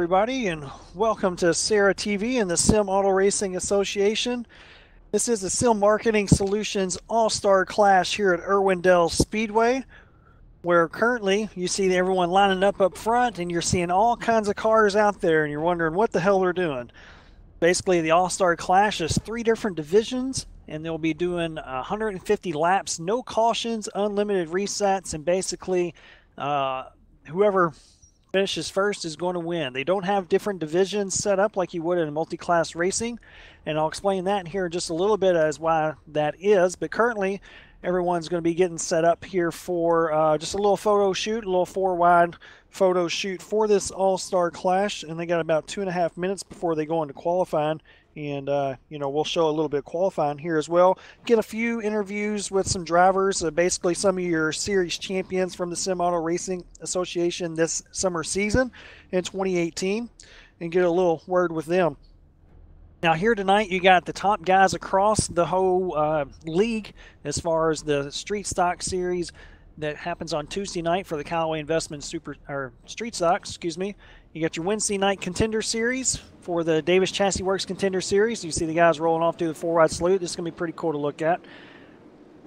everybody, and welcome to SARA TV and the Sim Auto Racing Association. This is the Sim Marketing Solutions All-Star Clash here at Irwindale Speedway, where currently you see everyone lining up front, and you're seeing all kinds of cars out there, and you're wondering what the hell they're doing. Basically, the All-Star Clash is 3 different divisions, and they'll be doing 150 laps, no cautions, unlimited resets, and basically whoever finishes first is going to win. They don't have different divisions set up like you would in multi-class racing, and I'll explain that here in just a little bit as why that is. But currently, everyone's going to be getting set up here for just a little photo shoot, a little 4-wide photo shoot for this All-Star Clash, and they got about 2.5 minutes before they go into qualifying. And, we'll show a little bit of qualifying here as well. Get a few interviews with some drivers, basically some of your series champions from the Sim Auto Racing Association this summer season in 2018, and get a little word with them. Now here tonight you got the top guys across the whole league as far as the Street Stock Series that happens on Tuesday night for the Callaway Investment Street Stocks, excuse me. You got your Wednesday night Contender Series for the Davis Chassis Works Contender Series. You see the guys rolling off through the 4-wide salute. This is going to be pretty cool to look at.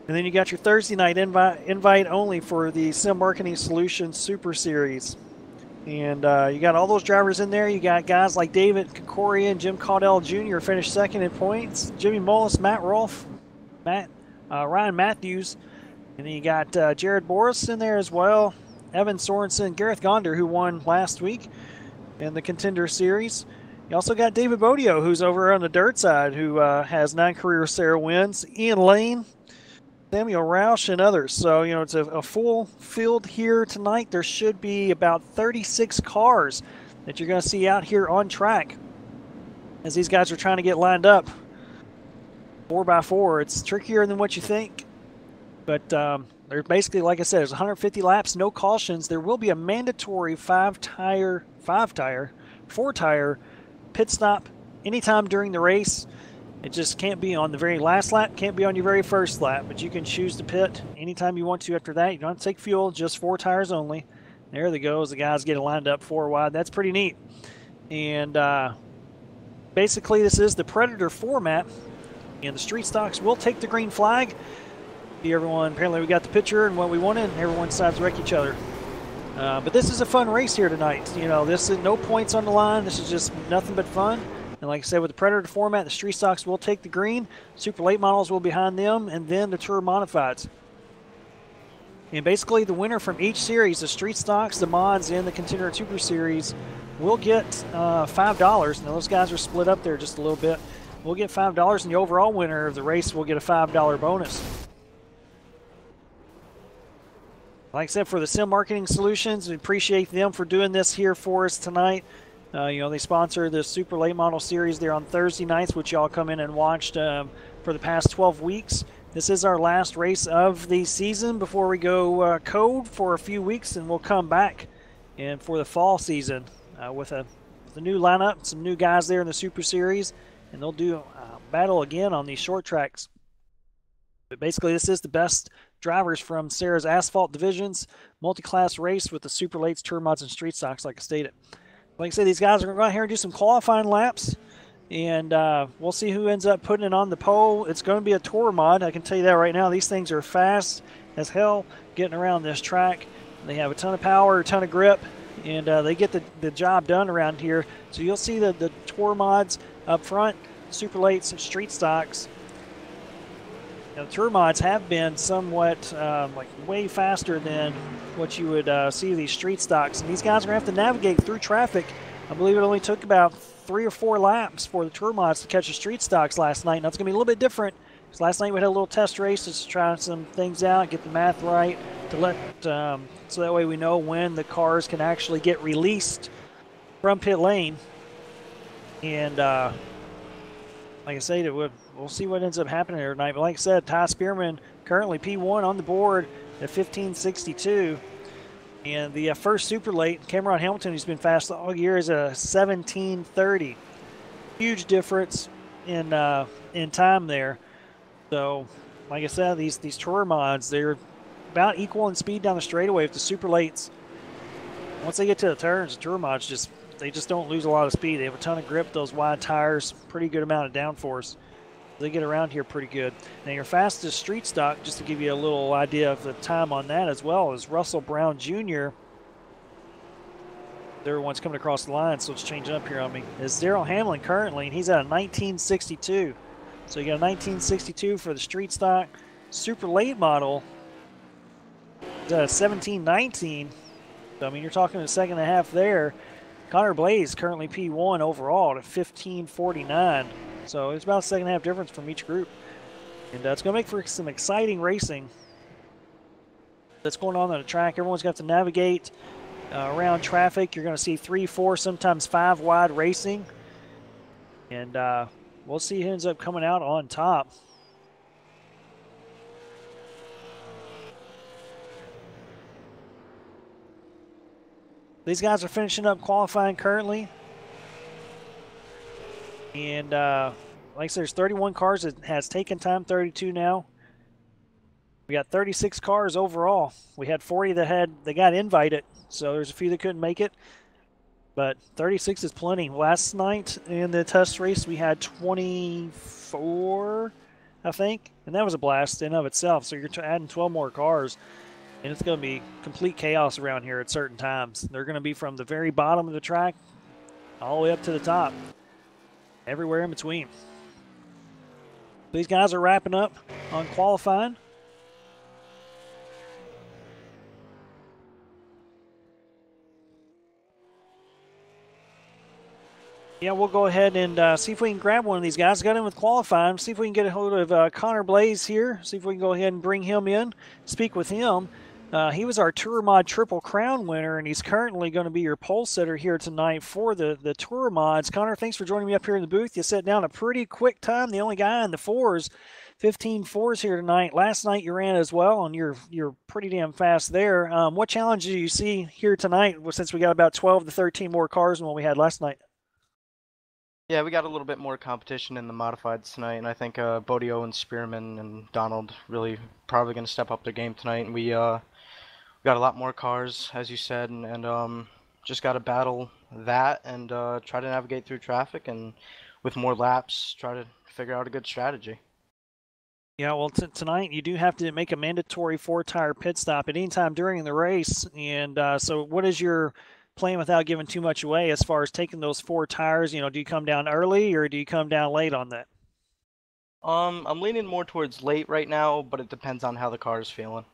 And then you got your Thursday night invite only for the Sim Marketing Solutions Super Series. And you got all those drivers in there. You got guys like David Kokorian, Jim Caudell Jr. finished second in points. Jimmy Mullis, Matt Rolfe, Ryan Matthews. And then you got Jared Boris in there as well. Evan Sorensen, Gareth Gonder, who won last week in the Contender Series. You also got David Bodio, who's over on the dirt side, who has 9 career SARA wins. Ian Lane, Samuel Roush, and others. So, it's a full field here tonight. There should be about 36 cars that you're going to see out here on track as these guys are trying to get lined up 4x4. It's trickier than what you think. But they're basically, like I said, there's 150 laps, no cautions. There will be a mandatory 4-tire pit stop anytime during the race. It just can't be on the very last lap, can't be on your very first lap, but you can choose to pit anytime you want to after that. You don't have to take fuel, just 4 tires only. There they go, as the guys getting lined up 4 wide. That's pretty neat. And basically, this is the Predator format, and the Street Stocks will take the green flag. Everyone, apparently we got the picture and what we wanted, and everyone decides to wreck each other. But this is a fun race here tonight. This is no points on the line. This is just nothing but fun. And like I said, with the Predator format, the Street Stocks will take the green. Super late models will be behind them, and then the Tour Modifieds. And basically, the winner from each series, the Street Stocks, the Mods, and the Contender Super Series, will get $5. Now, those guys are split up there just a little bit. We'll get $5, and the overall winner of the race will get a $5 bonus. Like I said, for the Sim Marketing Solutions, we appreciate them for doing this here for us tonight. They sponsor the Super Late Model Series there on Thursday nights, which y'all come in and watched for the past 12 weeks. This is our last race of the season before we go code for a few weeks, and we'll come back and for the fall season with a new lineup, some new guys there in the Super Series, and they'll do battle again on these short tracks. But basically, this is the best drivers from SARA's asphalt divisions, multi-class race with the Super Lates, Tour Mods, and Street Stocks, like I stated. Like I said, these guys are going to go out here and do some qualifying laps, and we'll see who ends up putting it on the pole. It's going to be a Tour Mod, I can tell you that right now. These things are fast as hell getting around this track. They have a ton of power, a ton of grip, and they get the job done around here. So you'll see the Tour Mods up front, Super Lates, and Street Stocks. Now, the Tour Mods have been somewhat way faster than what you would see these Street Stocks. And these guys are going to have to navigate through traffic. I believe it only took about 3 or 4 laps for the Tour Mods to catch the Street Stocks last night. Now, it's going to be a little bit different because last night we had a little test race to try some things out, get the math right, so that way we know when the cars can actually get released from pit lane. And like I said, we'll see what ends up happening here tonight. But like I said, Ty Spearman currently P1 on the board at 15.62. And the first super late, Cameron Hamilton, who's been fast all year, is a 17.30. Huge difference in time there. So, like I said, these Tour Mods, they're about equal in speed down the straightaway with the super lates. Once they get to the turns, the Tour Mods just they just don't lose a lot of speed. They have a ton of grip, those wide tires, pretty good amount of downforce. They get around here pretty good. Now your fastest street stock, just to give you a little idea of the time on that as well, is Russell Brown Jr. Everyone's coming across the line, so it's changing up here on me. Is Daryl Hamlin currently, and he's at a 1962. So you got a 1962 for the street stock. Super late model is at a 1719. So, I mean, you're talking a second and a half there. Connor Blaze currently P1 overall at 1549. So it's about a second and a half difference from each group. And it's going to make for some exciting racing that's going on the track. Everyone's got to navigate around traffic. You're going to see 3, 4, sometimes 5 wide racing. And we'll see who ends up coming out on top. These guys are finishing up qualifying currently. And like I said, there's 31 cars that has taken time, 32 now. We got 36 cars overall. We had 40 that got invited, so there's a few that couldn't make it. But 36 is plenty. Last night in the test race, we had 24, I think, and that was a blast in and of itself. So you're adding 12 more cars, and it's going to be complete chaos around here at certain times. They're going to be from the very bottom of the track all the way up to the top, everywhere in between. These guys are wrapping up on qualifying. Yeah, we'll go ahead and see if we can grab one of these guys. Got in with qualifying. See if we can get a hold of Connor Blaze here. See if we can go ahead and bring him in, speak with him. He was our Tour Mod Triple Crown winner, and he's currently going to be your pole sitter here tonight for the Tour Mods. Connor, thanks for joining me up here in the booth. You set down a pretty quick time, the only guy in the 4s, 15-4s here tonight. Last night you ran as well, and you're pretty damn fast there. What challenges do you see here tonight, since we got about 12 to 13 more cars than what we had last night? Yeah, we got a little bit more competition in the modifieds tonight, and I think Bodio and Spearman and Donald really probably going to step up their game tonight. And we got a lot more cars, as you said, and just got to battle that and try to navigate through traffic, and with more laps, try to figure out a good strategy. Yeah, well, tonight you do have to make a mandatory 4-tire pit stop at any time during the race. And so what is your plan, without giving too much away, as far as taking those 4 tires? You know, do you come down early or do you come down late on that? I'm leaning more towards late right now, but it depends on how the car is feeling.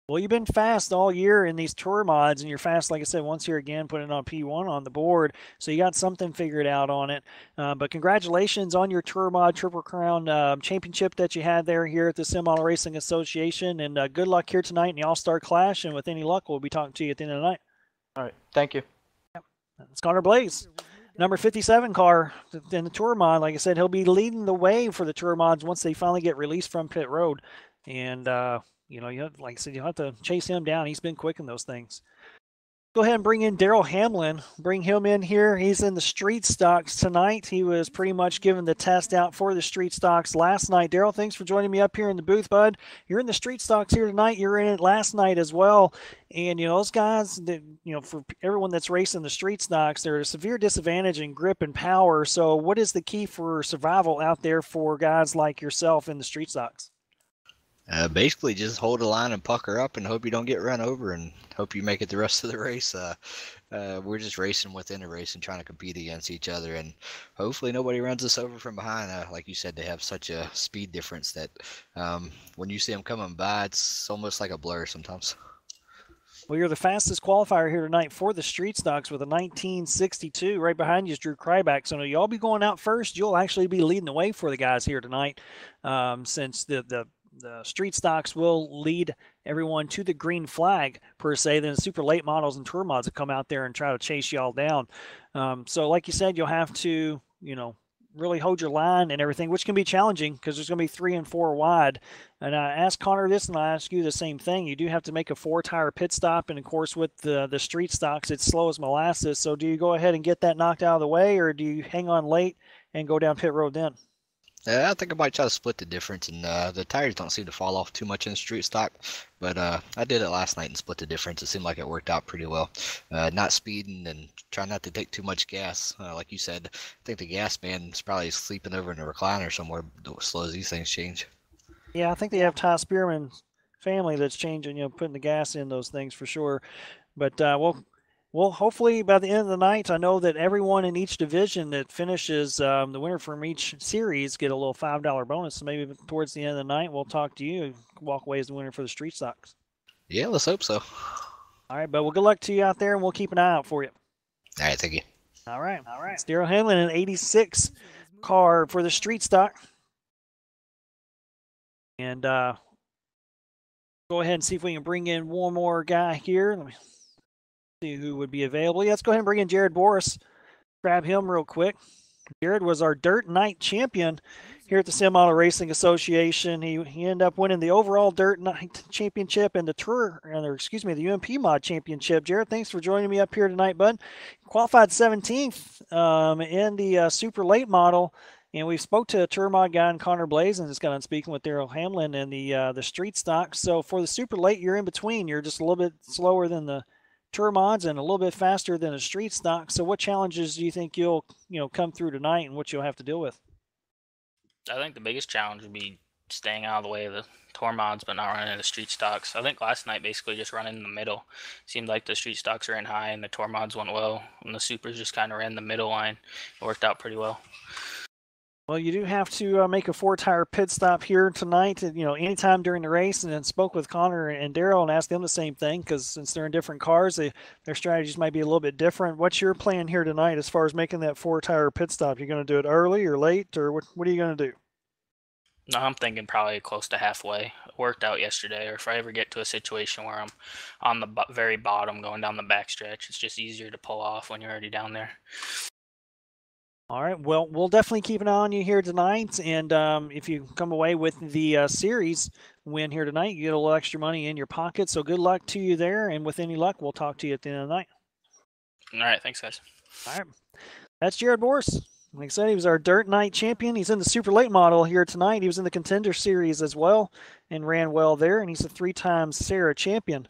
Well, you've been fast all year in these Tour Mods, and you're fast, like I said, once here again, putting on P1 on the board. So you got something figured out on it. But congratulations on your Tour Mod Triple Crown championship that you had here at the Sim Auto Racing Association. And good luck here tonight in the All-Star Clash. And with any luck, we'll be talking to you at the end of the night. All right. Thank you. It's Connor Blaze. Number 57 car in the Tour Mod. Like I said, he'll be leading the way for the Tour Mods once they finally get released from pit road. And, you know, like I said, you'll have to chase him down. He's been quick in those things. Go ahead and bring in Daryl Hamlin. Bring him in here. He's in the street stocks tonight. He was pretty much given the test out for the street stocks last night. Daryl, thanks for joining me up here in the booth, bud. You're in the street stocks here tonight. You're in it last night as well. And, you know, those guys, that, you know, for everyone that's racing the street stocks, they're at a severe disadvantage in grip and power. So what is the key for survival out there for guys like yourself in the street stocks? Basically just hold the line and pucker up and hope you don't get run over and hope you make it the rest of the race. We're just racing within a race and trying to compete against each other, and hopefully nobody runs us over from behind. Like you said, they have such a speed difference that when you see them coming by, it's almost like a blur sometimes. Well, you're the fastest qualifier here tonight for the street stocks with a 1962. Right behind you is Drew Kryback. So you'll be going out first. You'll actually be leading the way for the guys here tonight, since the street stocks will lead everyone to the green flag, per se. Then the super late models and Tour Mods will come out there and try to chase y'all down. So like you said, you'll have to, you know, really hold your line and everything, which can be challenging because there's going to be 3 and 4 wide. And I asked Connor this, and I ask you the same thing. You do have to make a 4-tire pit stop, and of course with the street stocks, it's slow as molasses. So do you go ahead and get that knocked out of the way, or do you hang on late and go down pit road then? I think I might try to split the difference, and the tires don't seem to fall off too much in street stock. But I did it last night and split the difference. It seemed like it worked out pretty well. Not speeding and trying not to take too much gas. Like you said, I think the gas man's probably sleeping over in a recliner somewhere as slow as these things change. Yeah, I think they have Ty Spearman's family that's changing, putting the gas in those things for sure. But we'll hopefully by the end of the night, I know that everyone in each division that finishes the winner from each series get a little $5 bonus. So maybe towards the end of the night, we'll talk to you, walk away as the winner for the street stocks. Yeah, let's hope so. All right, but well, good luck to you out there, and we'll keep an eye out for you. All right, thank you. All right. It's Daryl Hanlon, an 86 car for the street stock. And go ahead and see if we can bring in one more guy here. Let me see who would be available. Yeah, let's go ahead and bring in Jared Boris. Grab him real quick. Jared was our Dirt Night champion here at the Sim Auto Racing Association. He ended up winning the overall Dirt Night championship and the UMP Mod championship. Jared, thanks for joining me up here tonight, bud. Qualified 17th in the super late model. And we spoke to a tour mod guy in Connor Blaze and just got on speaking with Daryl Hamlin and the street stock. So for the super late, you're in between. You're just a little bit slower than the tour mods and a little bit faster than a street stock. So what challenges do you think you'll come through tonight and what you'll have to deal with? I think the biggest challenge would be staying out of the way of the tour mods but not running the street stocks. I think last night basically just running in the middle. Seemed like the street stocks ran high and the tour mods went low, and the supers just kind of ran the middle line. It worked out pretty well. Well, you do have to make a 4-tire pit stop here tonight, anytime during the race, and then spoke with Connor and Daryl and asked them the same thing because since they're in different cars, their strategies might be a little bit different. What's your plan here tonight as far as making that 4-tire pit stop? You going to do it early or late, or what are you going to do? No, I'm thinking probably close to halfway. It worked out yesterday, or if I ever get to a situation where I'm on the very bottom going down the backstretch, it's just easier to pull off when you're already down there. All right, well, we'll definitely keep an eye on you here tonight, and if you come away with the series win here tonight, you get a little extra money in your pocket, so good luck to you there, and with any luck, we'll talk to you at the end of the night. All right, thanks, guys. All right, that's Jared Boris. Like I said, he was our Dirt Night champion. He's in the super late model here tonight. He was in the Contender Series as well and ran well there, and he's a 3-time SARA champion.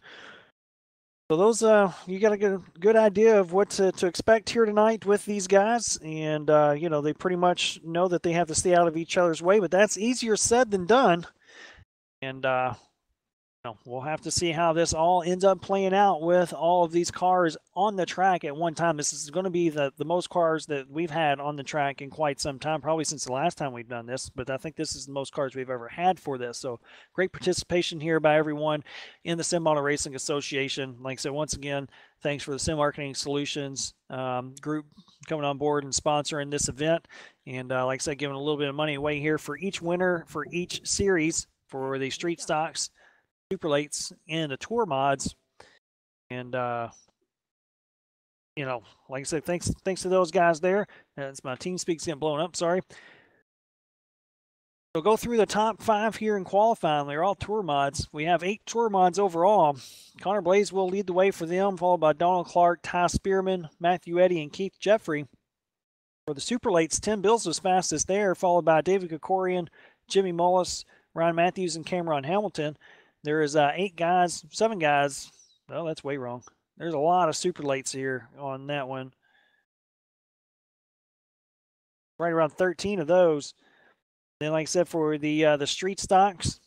So those, you got a good idea of what to expect here tonight with these guys, and they pretty much know that they have to stay out of each other's way, but that's easier said than done. And we'll have to see how this all ends up playing out with all of these cars on the track at one time. This is going to be the most cars that we've had on the track in quite some time, probably since the last time we've done this, but I think this is the most cars we've ever had for this. So great participation here by everyone in the Sim Auto Racing Association. Like I said, once again, thanks for the Sim Marketing Solutions group coming on board and sponsoring this event. And like I said, giving a little bit of money away here for each winner for each series for the street stocks, super lates, and the tour mods. And like I said, thanks to those guys there. That's my team speak's getting blown up, sorry. So go through the top 5 here in qualifying. They're all tour mods. We have 8 tour mods overall. Connor Blaze will lead the way for them, followed by Donald Clark, Ty Spearman, Matthew Eddy, and Keith Jeffrey. For the super lates, Tim Bills was fastest there, followed by David Kokorian, Jimmy Mullis, Ryan Matthews, and Cameron Hamilton. There is 7 guys. Oh, that's way wrong. There's a lot of super lates here on that one. Right around 13 of those. Then, like I said, for the street stocks,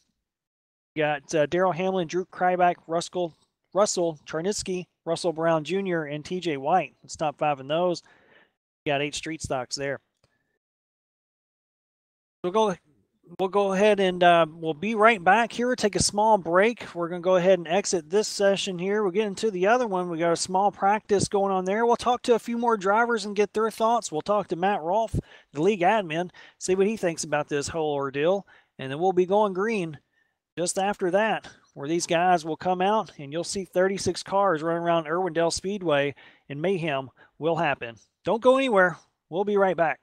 you got Daryl Hamlin, Drew Kryback, Russell Charnitsky, Russell Brown Jr., and TJ White. It's top 5 in those. You got 8 street stocks there. We'll go ahead and we'll be right back here. We'll take a small break. We're going to go ahead and exit this session here. We'll get into the other one. We got a small practice going on there. We'll talk to a few more drivers and get their thoughts. We'll talk to Matt Rolfe, the league admin, see what he thinks about this whole ordeal. And then we'll be going green just after that, where these guys will come out and you'll see 36 cars running around Irwindale Speedway, and mayhem will happen. Don't go anywhere. We'll be right back.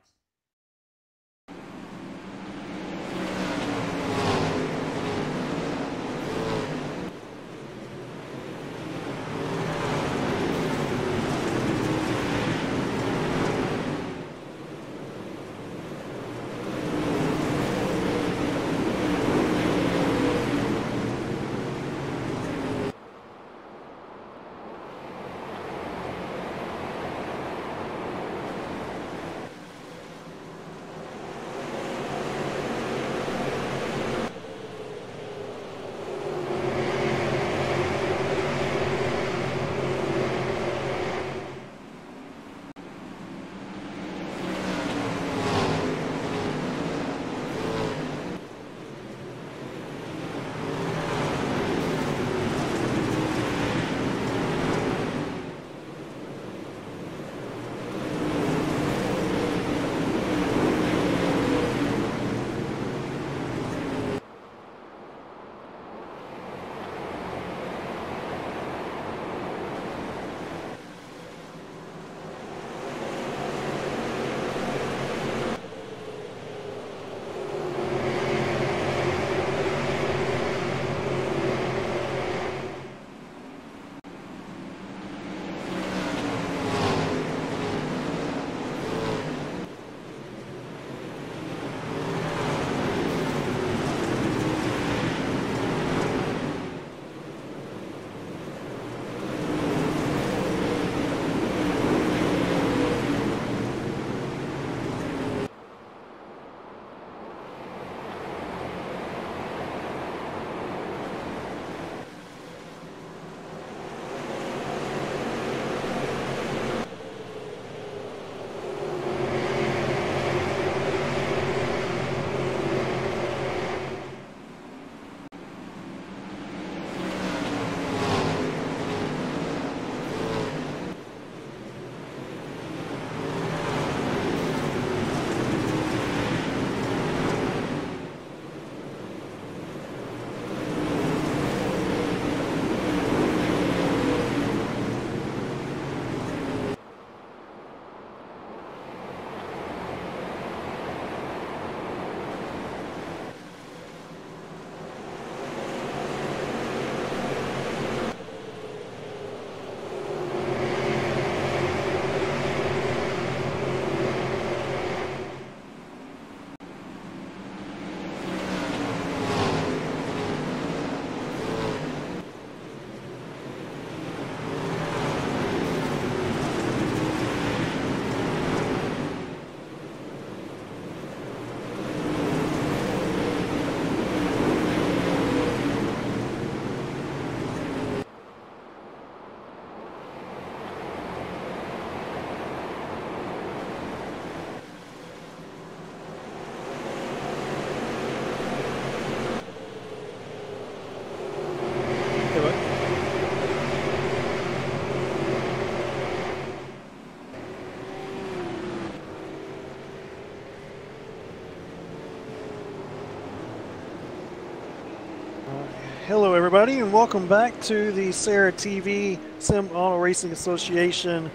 Hello, everybody, and welcome back to the SARA TV Sim Auto Racing Association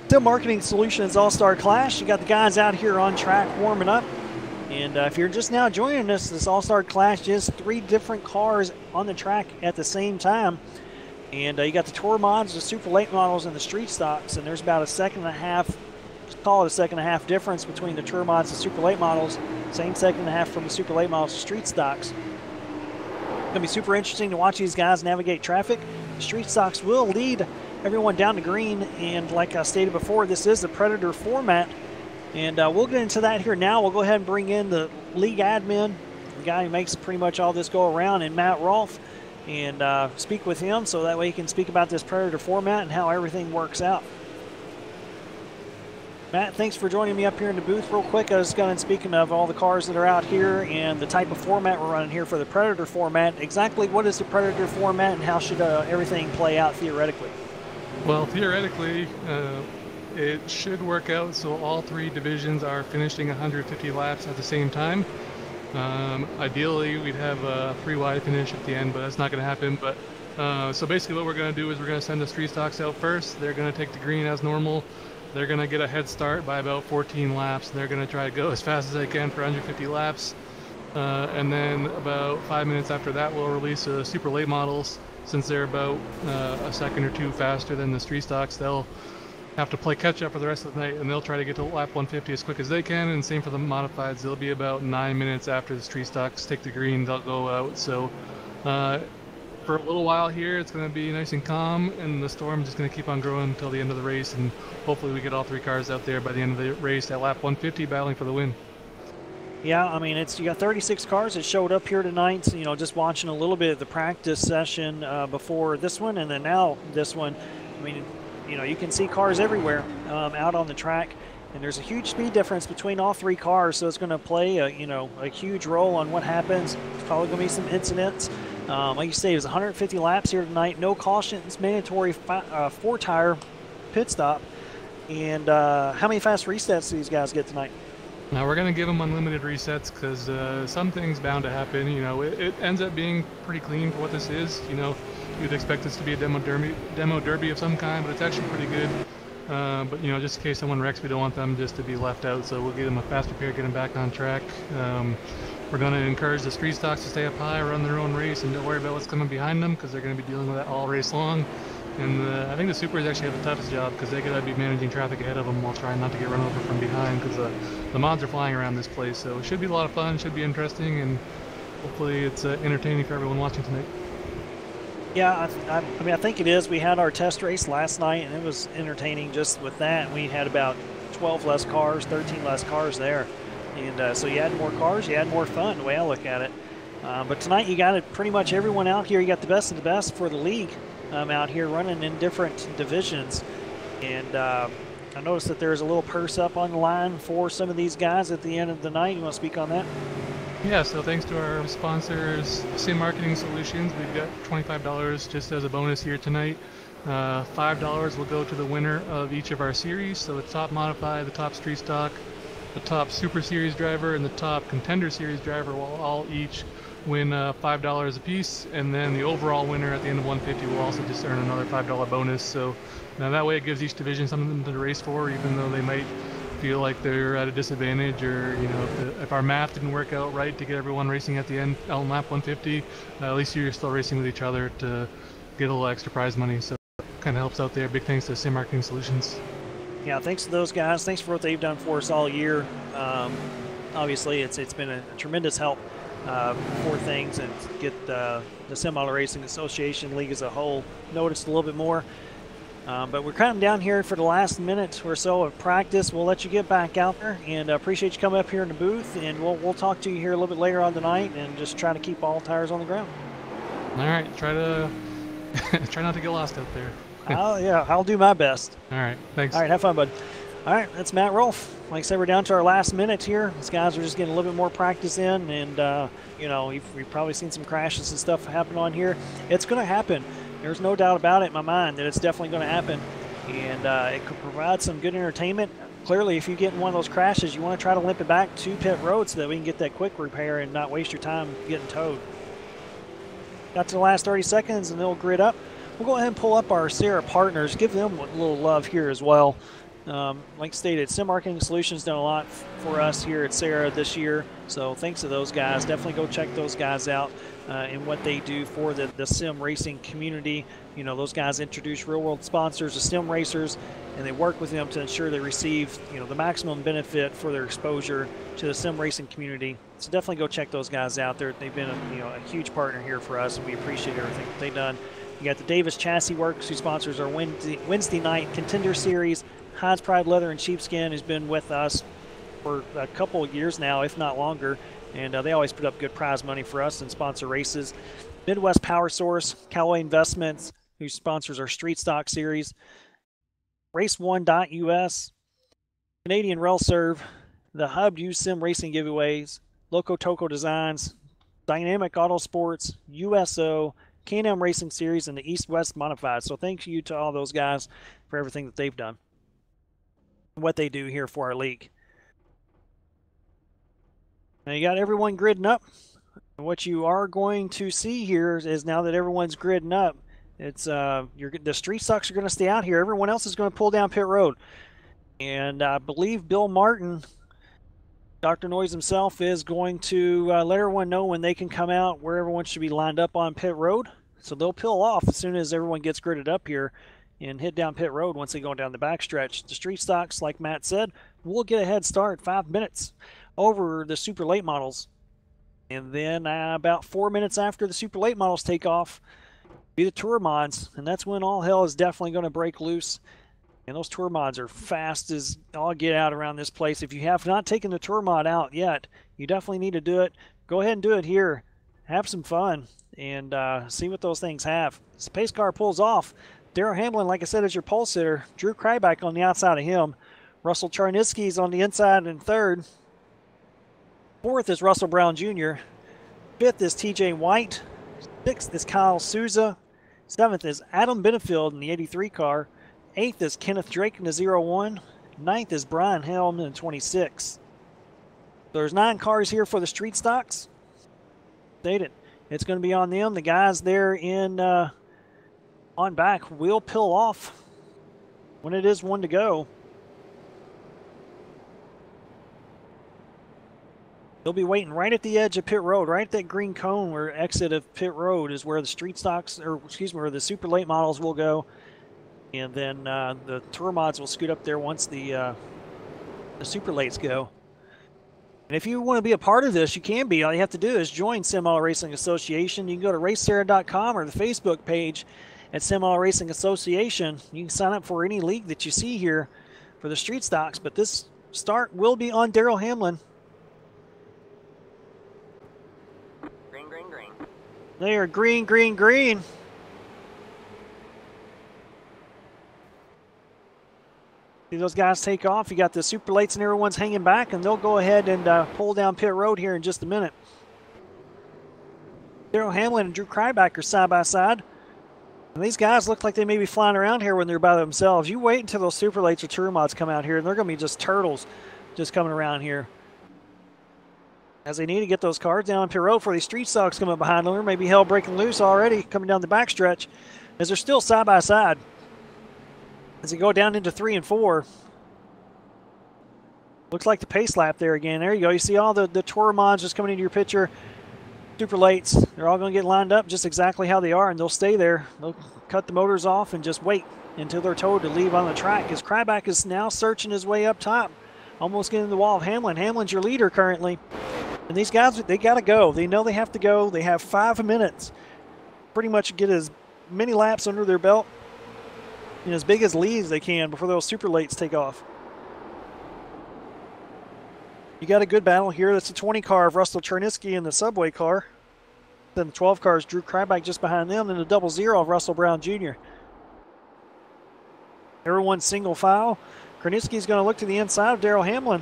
Sim Marketing Solutions All-Star Clash. You got the guys out here on track warming up. And if you're just now joining us, this All-Star Clash is 3 different cars on the track at the same time. And you got the Tour Mods, the Super Late Models, and the Street Stocks. And there's about a second and a half, call it a second and a half difference between the Tour Mods and Super Late Models. Same second and a half from the Super Late Models to Street Stocks. It's going to be super interesting to watch these guys navigate traffic. The Street Stocks will lead everyone down to green, and like I stated before, this is the Predator format, and we'll get into that here now. We'll go ahead and bring in the league admin, the guy who makes pretty much all this go around, and Matt Rolfe, and speak with him so that way he can speak about this Predator format and how everything works out. Matt, thanks for joining me up here in the booth real quick. I was going to, speaking of all the cars that are out here and the type of format we're running here for the Predator format, exactly what is the Predator format and how should everything play out theoretically? Well, theoretically, it should work out so all 3 divisions are finishing 150 laps at the same time. Ideally, we'd have a 3-wide finish at the end, but that's not going to happen. But so basically what we're going to do is we're going to send the Street Stocks out first. They're going to take the green as normal. They're going to get a head start by about 14 laps. They're going to try to go as fast as they can for 150 laps. And then about 5 minutes after that, we'll release the Super Late Models. Since they're about a second or 2 faster than the Street Stocks, they'll have to play catch up for the rest of the night, and they'll try to get to lap 150 as quick as they can. And same for the modifieds. They'll be about 9 minutes after the Street Stocks take the green, they'll go out. So for a little while here, it's going to be nice and calm, and the storm is just going to keep on growing until the end of the race, and hopefully we get all 3 cars out there by the end of the race at lap 150 battling for the win. Yeah, I mean, you got 36 cars that showed up here tonight. So, just watching a little bit of the practice session before this one, and then now this one. I mean, you can see cars everywhere out on the track, and there's a huge speed difference between all 3 cars. So it's going to play a huge role on what happens. There's probably going to be some incidents. Like you say, it was 150 laps here tonight. No cautions, mandatory 4-tire pit stop. And how many fast resets do these guys get tonight? Now we're going to give them unlimited resets because something's bound to happen. It ends up being pretty clean for what this is. You'd expect this to be a demo derby of some kind, but it's actually pretty good. But just in case someone wrecks, we don't want them just to be left out, so we'll give them a fast repair, get them back on track. We're going to encourage the Street Stocks to stay up high, run their own race, and don't worry about what's coming behind them because they're going to be dealing with that all race long. And I think the Supers actually have the toughest job because they got to be managing traffic ahead of them while trying not to get run over from behind because the mods are flying around this place. So it should be a lot of fun, should be interesting, and hopefully it's entertaining for everyone watching tonight. Yeah, I mean, I think it is. We had our test race last night, and it was entertaining just with that. We had about 12 less cars, 13 less cars there. And so you had more cars, you had more fun, the way I look at it. But tonight you got pretty much everyone out here. You got the best of the best for the league out here running in different divisions. And I noticed that there's a little purse up on the line for some of these guys at the end of the night. You want to speak on that? Yeah, so thanks to our sponsors, Sim Marketing Solutions, we've got $25 just as a bonus here tonight. $5 will go to the winner of each of our series, so the top modified, the top street stock, the top Super Series driver, and the top Contender Series driver will all each win $5 a piece, and then the overall winner at the end of 150 will also just earn another $5 bonus. So now that way it gives each division something to race for, even though they might feel like they're at a disadvantage, or if our math didn't work out right to get everyone racing at the end on lap 150, at least you're still racing with each other to get a little extra prize money. So it kind of helps out there. Big thanks to Sim Marketing Solutions. Yeah, thanks to those guys. Thanks for what they've done for us all year. Obviously, it's been a tremendous help for things, and get the Sim Auto Racing Association League as a whole noticed a little bit more. But we're counting down here for the last minute or so of practice. We'll let you get back out there, and appreciate you coming up here in the booth. And we'll talk to you here a little bit later on tonight, and just try to keep all tires on the ground. All right, try not to get lost out there. Yeah, I'll do my best. All right, thanks. All right, have fun, bud. All right, that's Matt Rolfe. Like I said, we're down to our last minute here. These guys are just getting a little bit more practice in, and we've probably seen some crashes and stuff happen on here. It's going to happen. There's no doubt about it in my mind that it's definitely going to happen, and it could provide some good entertainment. Clearly, if you get in one of those crashes, you want to try to limp it back to pit road so that we can get that quick repair and not waste your time getting towed. got to the last 30 seconds and they'll grid up. We'll go ahead and pull up our SARA partners, give them a little love here as well. Like stated, Sim Marketing Solutions done a lot for us here at SARA this year, so thanks to those guys. Definitely go check those guys out and what they do for the sim racing community. You know, those guys introduce real-world sponsors to sim racers, and they work with them to ensure they receive, you know, the maximum benefit for their exposure to the sim racing community. So definitely go check those guys out. They've been a huge partner here for us, and we appreciate everything that they've done. You got the Davis Chassis Works, who sponsors our Wednesday night Contender Series. Heinz Pride Leather and Sheepskin has been with us for a couple of years now, if not longer, and they always put up good prize money for us and sponsor races. Midwest Power Source, Callaway Investments, who sponsors our Street Stock Series. Race1.us, Canadian Rail Serve, the Hub U Sim Racing Giveaways, Loco Toco Designs, Dynamic Auto Sports, USO, K&M Racing Series, and the East-West Modified. So thank you to all those guys for everything that they've done, what they do here for our league. Now you got everyone gridding up. And what you are going to see here is now that everyone's gridding up, it's the street stocks are going to stay out here. Everyone else is going to pull down pit road. And I believe Bill Martin, Dr. Noise himself, is going to let everyone know when they can come out, where everyone should be lined up on pit road. So they'll peel off as soon as everyone gets gridded up here and hit down pit road once they go down the backstretch. The street stocks, like Matt said, will get a head start 5 minutes over the super late models. And then about 4 minutes after the super late models take off, be the tour mods, and that's when all hell is definitely going to break loose. And those tour mods are fast as all get out around this place. If you have not taken the tour mod out yet, you definitely need to do it. Go ahead and do it here. Have some fun and see what those things have. As the pace car pulls off, Darrell Hamlin, like I said, is your pole sitter. Drew Kryback on the outside of him. Russell Charnitsky's on the inside in third. Fourth is Russell Brown Jr. Fifth is TJ White. Sixth is Kyle Souza. Seventh is Adam Benefield in the 83 car. Eighth is Kenneth Drake in the 01. Ninth is Brian Helm in 26. There's 9 cars here for the street stocks. Stated, it's going to be on them. The guys there in on back will peel off when it is one to go. They'll be waiting right at the edge of pit road, right at that green cone where exit of pit road is where the street stocks, or excuse me, where the super late models will go. And then the tour mods will scoot up there once the super lates go. And if you want to be a part of this, you can be. All you have to do is join Sim Auto Racing Association. You can go to racesara.com or the Facebook page at Sim Auto Racing Association. You can sign up for any league that you see here for the street stocks. But this start will be on Darrell Hamlin. Green, green, green. They are green, green, green. See those guys take off. You got the super lates and everyone's hanging back, and they'll go ahead and pull down pit road here in just a minute. Darrell Hamlin and Drew Kryback are side by side. And these guys look like they may be flying around here when they're by themselves. You wait until those super lates or tour mods come out here, and they're going to be just turtles just coming around here. As they need to get those cars down pit road for these street stocks coming behind them. There may be hell breaking loose already coming down the backstretch as they're still side by side. As they go down into 3 and 4. Looks like the pace lap there again. There you go. You see all the tour mods just coming into your picture. Super lates. They're all going to get lined up just exactly how they are, and they'll stay there. They'll cut the motors off and just wait until they're told to leave on the track. As Kryback is now searching his way up top, almost getting the wall of Hamlin. Hamlin's your leader currently. And these guys, they got to go. They know they have to go. They have 5 minutes. Pretty much get as many laps under their belt and as big as leads they can before those super lates take off. You got a good battle here. That's the 20 car of Russell Charnitsky in the Subway car. Then the 12 cars, Drew Kryback just behind them, and the 00 of Russell Brown Jr. Everyone's single file. Charnitsky's going to look to the inside of Darrell Hamlin.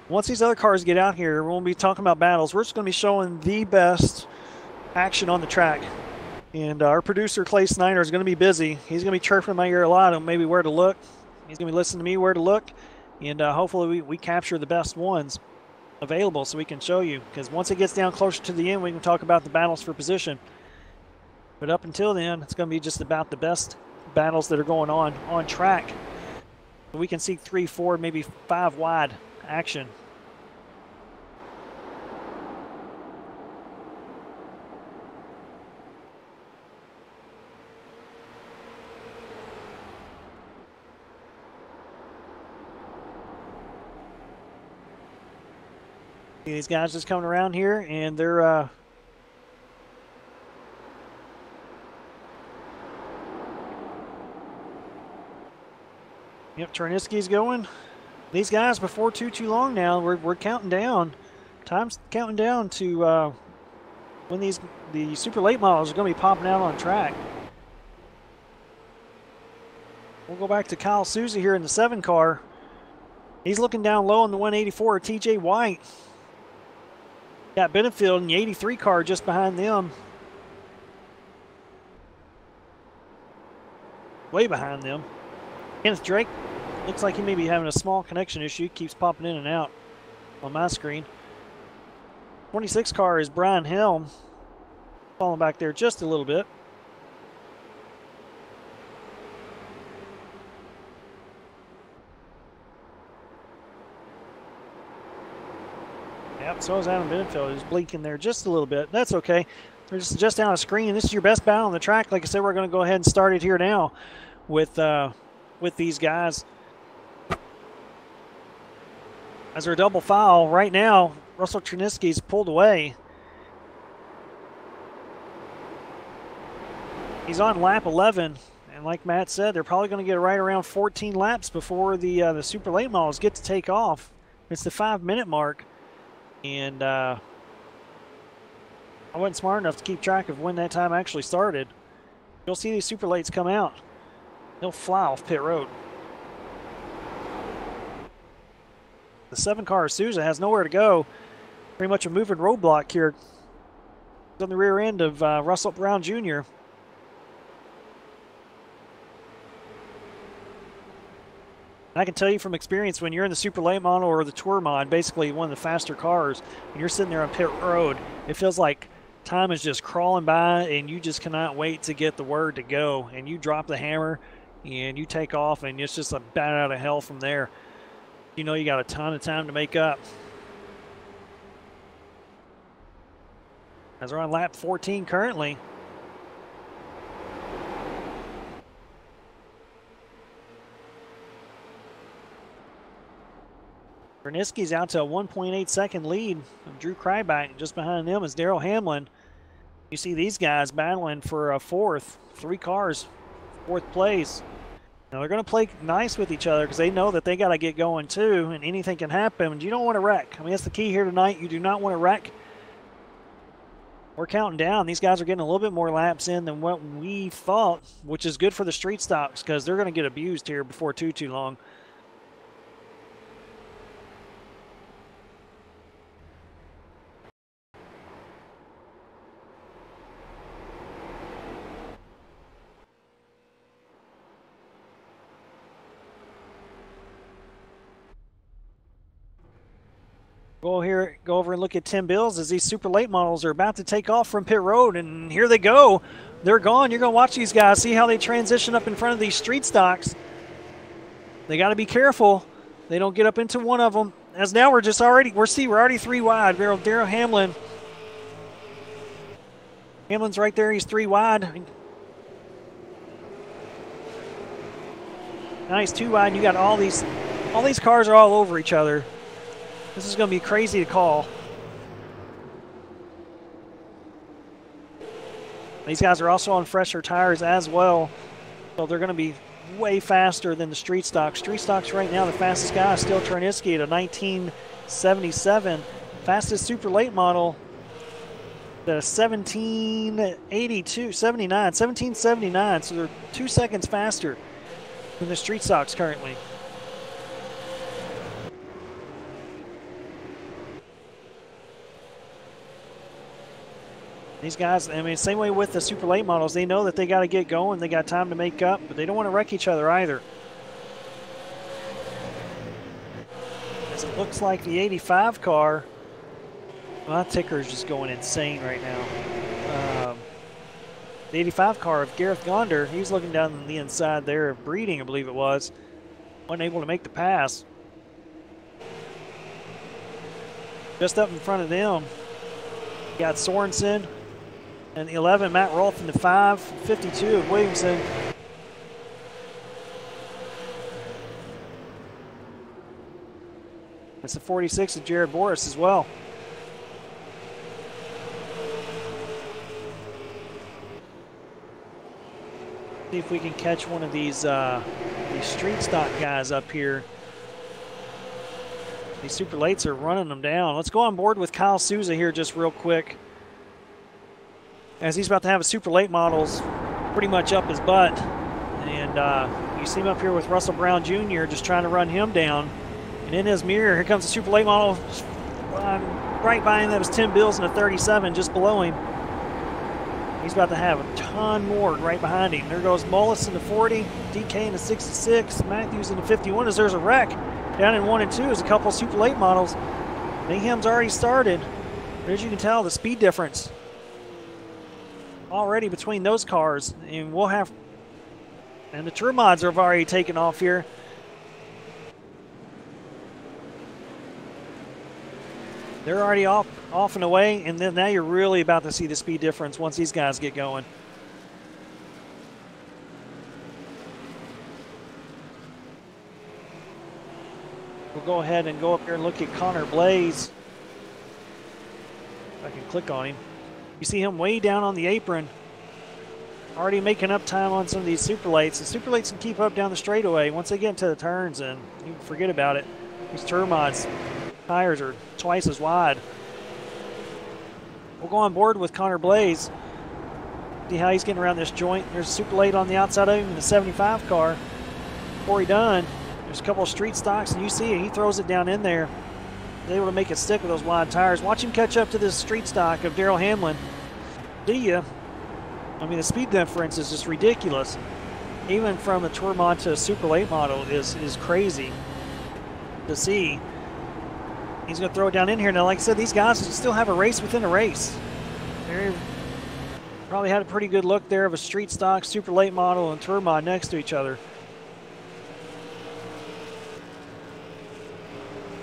Once these other cars get out here, we won't be talking about battles. We're just going to be showing the best action on the track. And our producer, Clay Snyder, is going to be busy. He's going to be chirping in my ear a lot on maybe where to look. He's going to be listening to me where to look. And hopefully we capture the best ones available so we can show you. Because once it gets down closer to the end, we can talk about the battles for position. But up until then, it's going to be just about the best battles that are going on track. We can see 3, 4, maybe 5 wide action. These guys just coming around here, and they're yep, Cherniski's going. These guys, before too long now, we're counting down. Time's counting down to when the super late models are going to be popping out on track. We'll go back to Kyle Souza here in the 7 car. He's looking down low in the 184, TJ White. Got Benefield in the 83 car just behind them. Way behind them. Kenneth Drake looks like he may be having a small connection issue. Keeps popping in and out on my screen. 26 car is Brian Helm. Falling back there just a little bit. Yep, so is Adam Benefield, who's blinking there just a little bit. That's okay. They're just down a screen. This is your best battle on the track. Like I said, we're going to go ahead and start it here now with these guys. As they're double foul right now, Russell Cherniski's pulled away. He's on lap 11, and like Matt said, they're probably going to get right around 14 laps before the super late models get to take off. It's the 5-minute mark. And I wasn't smart enough to keep track of when that time actually started. You'll see these super lates come out. They'll fly off pit road. The 7 car Souza has nowhere to go. Pretty much a moving roadblock here. It's on the rear end of Russell Brown Jr. I can tell you from experience, when you're in the super late model or the tour mod, basically one of the faster cars, and you're sitting there on pit road, it feels like time is just crawling by and you just cannot wait to get the word to go. And you drop the hammer and you take off, and it's just a bat out of hell from there. You know you got a ton of time to make up. As we're on lap 14 currently. Cherniski's out to a 1.8-second lead of Drew Kryback. Just behind them is Daryl Hamlin. You see these guys battling for a 4th. 3 cars, 4th place. Now they're going to play nice with each other because they know that they got to get going too, and anything can happen. And you don't want to wreck. I mean, that's the key here tonight. You do not want to wreck. We're counting down. These guys are getting a little bit more laps in than what we thought, which is good for the street stocks because they're going to get abused here before too long. Go over and look at Tim Bills as these super late models are about to take off from pit road, and here they go. They're gone. You're going to watch these guys, see how they transition up in front of these street stocks. They got to be careful. They don't get up into one of them. As now we're already 3 wide. Daryl Hamlin. Hamlin's right there. He's 3 wide. Now he's 2 wide. And you got all these cars are all over each other. This is going to be crazy to call. These guys are also on fresher tires as well, so they're going to be way faster than the street stocks. Street stocks right now, the fastest guy is still Cherniski at a 1977. Fastest super late model, the 1779. So they're 2 seconds faster than the street stocks currently. These guys, I mean, same way with the super late models. They know that they got to get going. They got time to make up, but they don't want to wreck each other either. As it looks like the 85 car, my ticker is just going insane right now. The 85 car of Gareth Gonder. He was looking down the inside there of Breeding, I believe it was. Wasn't able to make the pass. Just up in front of them, got Sorensen and the 11, Matt Rolfe in the 5, 52 of Williamson. That's the 46 of Jared Boris as well. See if we can catch one of these street stock guys up here. These super lates are running them down. Let's go on board with Kyle Souza here just real quick, as he's about to have a super late models pretty much up his butt. And you see him up here with Russell Brown Jr. just trying to run him down. And in his mirror, here comes a super late model. Right by him, that was Tim Bills in a 37 just below him. He's about to have a ton more right behind him. There goes Mullis in the 40, DK in the 66, Matthews in the 51 as there's a wreck. Down in 1 and 2 is a couple super late models. Mayhem's already started. But as you can tell, the speed difference already between those cars. And we'll have, and the Tour mods have already taken off here. They're already off and away, and then now you're really about to see the speed difference once these guys get going. We'll go ahead and go up here and look at Connor Blaze. If I can click on him. You see him way down on the apron. Already making up time on some of these super lates. The super lates can keep up down the straightaway. Once they get into the turns, and you can forget about it. These Tour mods tires are twice as wide. We'll go on board with Connor Blaze. See how he's getting around this joint. There's a super late on the outside of him in the 75 car. Corey Dunn. There's a couple of street stocks, and you see it. He throws it down in there. He's able to make it stick with those wide tires. Watch him catch up to this street stock of Daryl Hamlin. See ya. I mean, the speed difference is just ridiculous. Even from a Tour mod to a super late model is crazy to see. He's going to throw it down in here. Now, like I said, these guys still have a race within a race. They probably had a pretty good look there of a street stock, super late model, and Tour mod next to each other.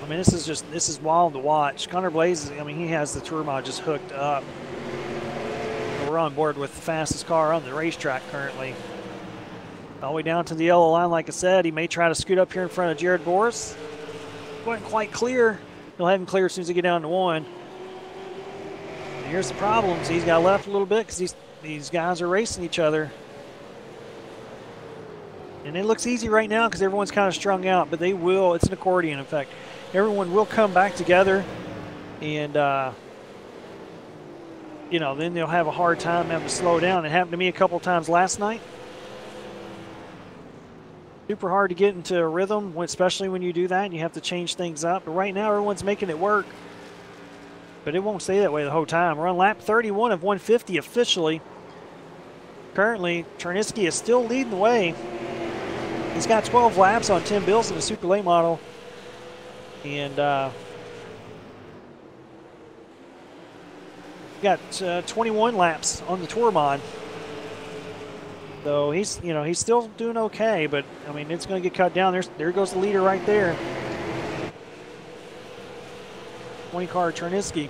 I mean, this is wild to watch. Connor Blaze, I mean, he has the Tour mod just hooked up. We're on board with the fastest car on the racetrack currently. All the way down to the yellow line, like I said. He may try to scoot up here in front of Jared Boris. Wasn't quite clear. He'll have him clear as soon as they get down to 1. And here's the problem. So he's got left a little bit because these guys are racing each other. And it looks easy right now because everyone's kind of strung out, but they will. It's an accordion effect. Everyone will come back together, and you know, then they'll have a hard time having to slow down. It happened to me a couple times last night. Super hard to get into a rhythm, especially when you do that and you have to change things up. But right now, everyone's making it work. But it won't stay that way the whole time. We're on lap 31 of 150 officially. Currently, Chernisky is still leading the way. He's got 12 laps on Tim Bills in the super late model. And got 21 laps on the Tour mod. So he's still doing okay, but I mean, it's going to get cut down. There goes the leader right there. 20 car Chernisky.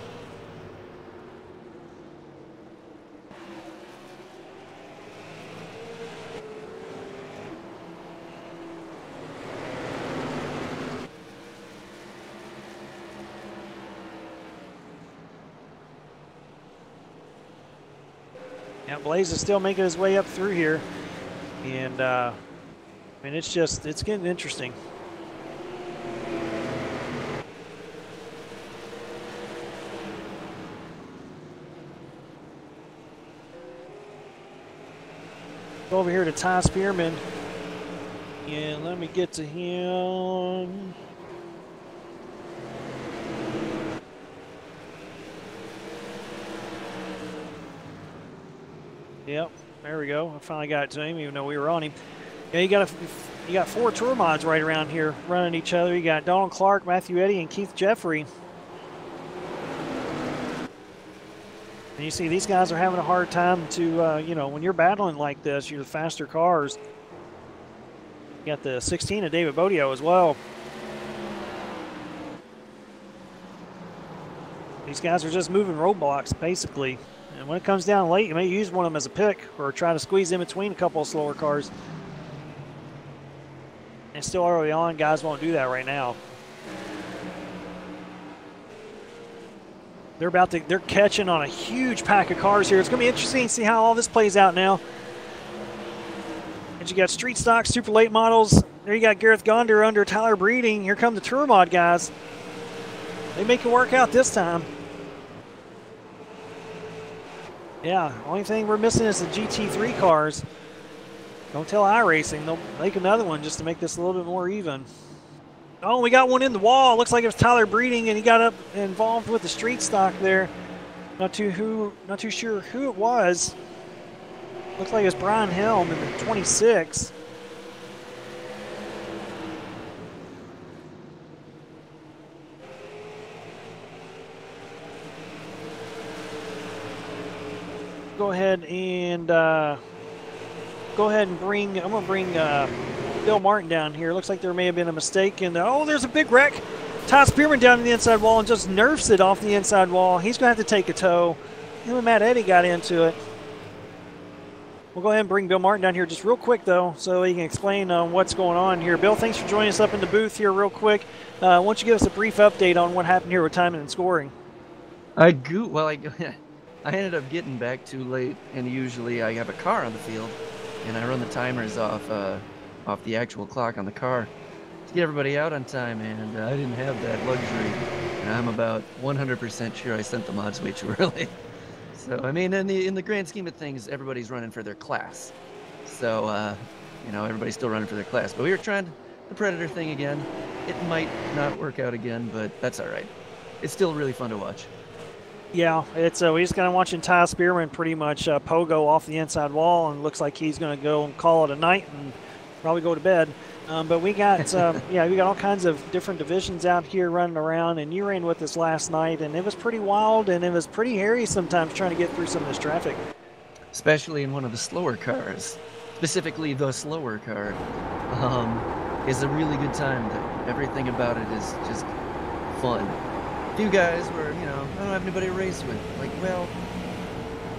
Yeah, Blaze is still making his way up through here, and I mean, it's getting interesting. Go over here to Ty Spearman, and let me get to him. Yep, there we go. I finally got it to him, even though we were on him. Yeah, you got 4 Tour mods right around here running each other. You got Donald Clark, Matthew Eddy, and Keith Jeffrey. And you see these guys are having a hard time to, you know, when you're battling like this, you're the faster cars. You got the 16 of David Bodio as well. These guys are just moving roadblocks, basically. And when it comes down late, you may use one of them as a pick or try to squeeze in between a couple of slower cars. And still early on, guys won't do that right now. They're catching on a huge pack of cars here. It's going to be interesting to see how all this plays out now. And you got street stock, super late models. There you got Gareth Gonder under Tyler Breeding. Here come the Tour Mod guys. They make it work out this time. Yeah, only thing we're missing is the GT3 cars. Don't tell iRacing. They'll make another one just to make this a little bit more even. Oh, we got one in the wall. Looks like it was Tyler Breeding, and he got up involved with the street stock there. Not too sure who it was. Looks like it was Brian Helm in the 26. Go ahead and bring. I'm gonna bring Bill Martin down here. Looks like there may have been a mistake in the. Oh, there's a big wreck. Todd Spearman down in the inside wall and just nerfs it off the inside wall. He's gonna have to take a tow. Him and Matt Eddy got into it. We'll go ahead and bring Bill Martin down here just real quick though, so he can explain what's going on here. Bill, thanks for joining us up in the booth here real quick. Why don't you give us a brief update on what happened here with timing and scoring? I ended up getting back too late, and usually I have a car on the field, and I run the timers off the actual clock on the car to get everybody out on time, and I didn't have that luxury, and I'm about 100% sure I sent the mods way too early. So, I mean, in the grand scheme of things, everybody's running for their class. So, you know, everybody's still running for their class. But we were trying the Predator thing again. It might not work out again, but that's all right. It's still really fun to watch. Yeah, it's we just kind of watching Ty Spearman pretty much pogo off the inside wall, and looks like he's going to go and call it a night and probably go to bed. But we got yeah, we got all kinds of different divisions out here running around, and you ran with us last night, and it was pretty wild, and it was pretty hairy sometimes trying to get through some of this traffic. Especially in one of the slower cars, specifically the slower car, is a really good time. Everything about it is just fun. Few guys were, you know, I don't have anybody to race with. Like, well,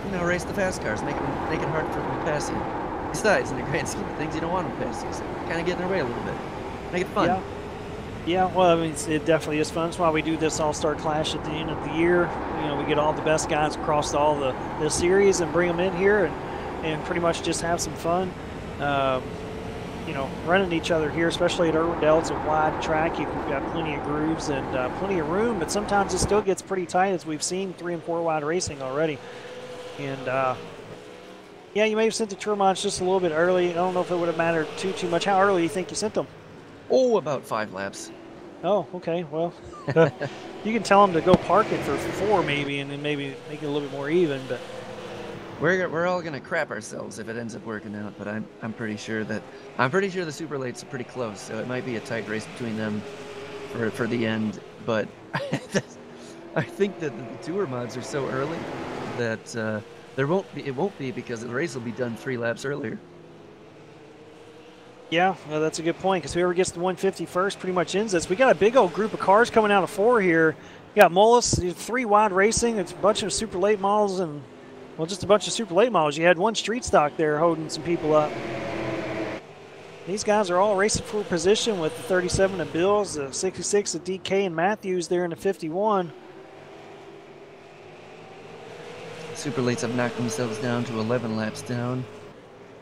you know, race the fast cars, make it hard for them to pass you. Besides, in the grand scheme of things, you don't want them to pass you, so kind of get in their way a little bit. Make it fun. Yeah, well, I mean, it definitely is fun. That's why we do this All-Star Clash at the end of the year. You know, we get all the best guys across all the series and bring them in here and pretty much just have some fun. You know, running each other here, especially at Irwindale, it's a wide track. You've got plenty of grooves and plenty of room, but sometimes it still gets pretty tight, as we've seen 3 and 4 wide racing already. And yeah, you may have sent the tour mods just a little bit early. I don't know if it would have mattered too much. How early do you think you sent them? Oh, about 5 laps. Oh, okay. Well, you can tell them to go park it for 4 maybe, and then maybe make it a little bit more even. But we're all gonna crap ourselves if it ends up working out. But I'm pretty sure the super lates are pretty close, so it might be a tight race between them for the end. But I think that the tour mods are so early that it won't be because the race will be done 3 laps earlier. Yeah, well, that's a good point, because whoever gets the 150 first pretty much ends this. We got a big old group of cars coming out of 4 here. You got Mullis, 3 wide racing. It's a bunch of super late models and, well, just a bunch of super late models. You had 1 street stock there holding some people up. These guys are all racing for position with the 37 of Bills, the 66 of DK and Matthews there in the 51. Super lates have knocked themselves down to 11 laps down,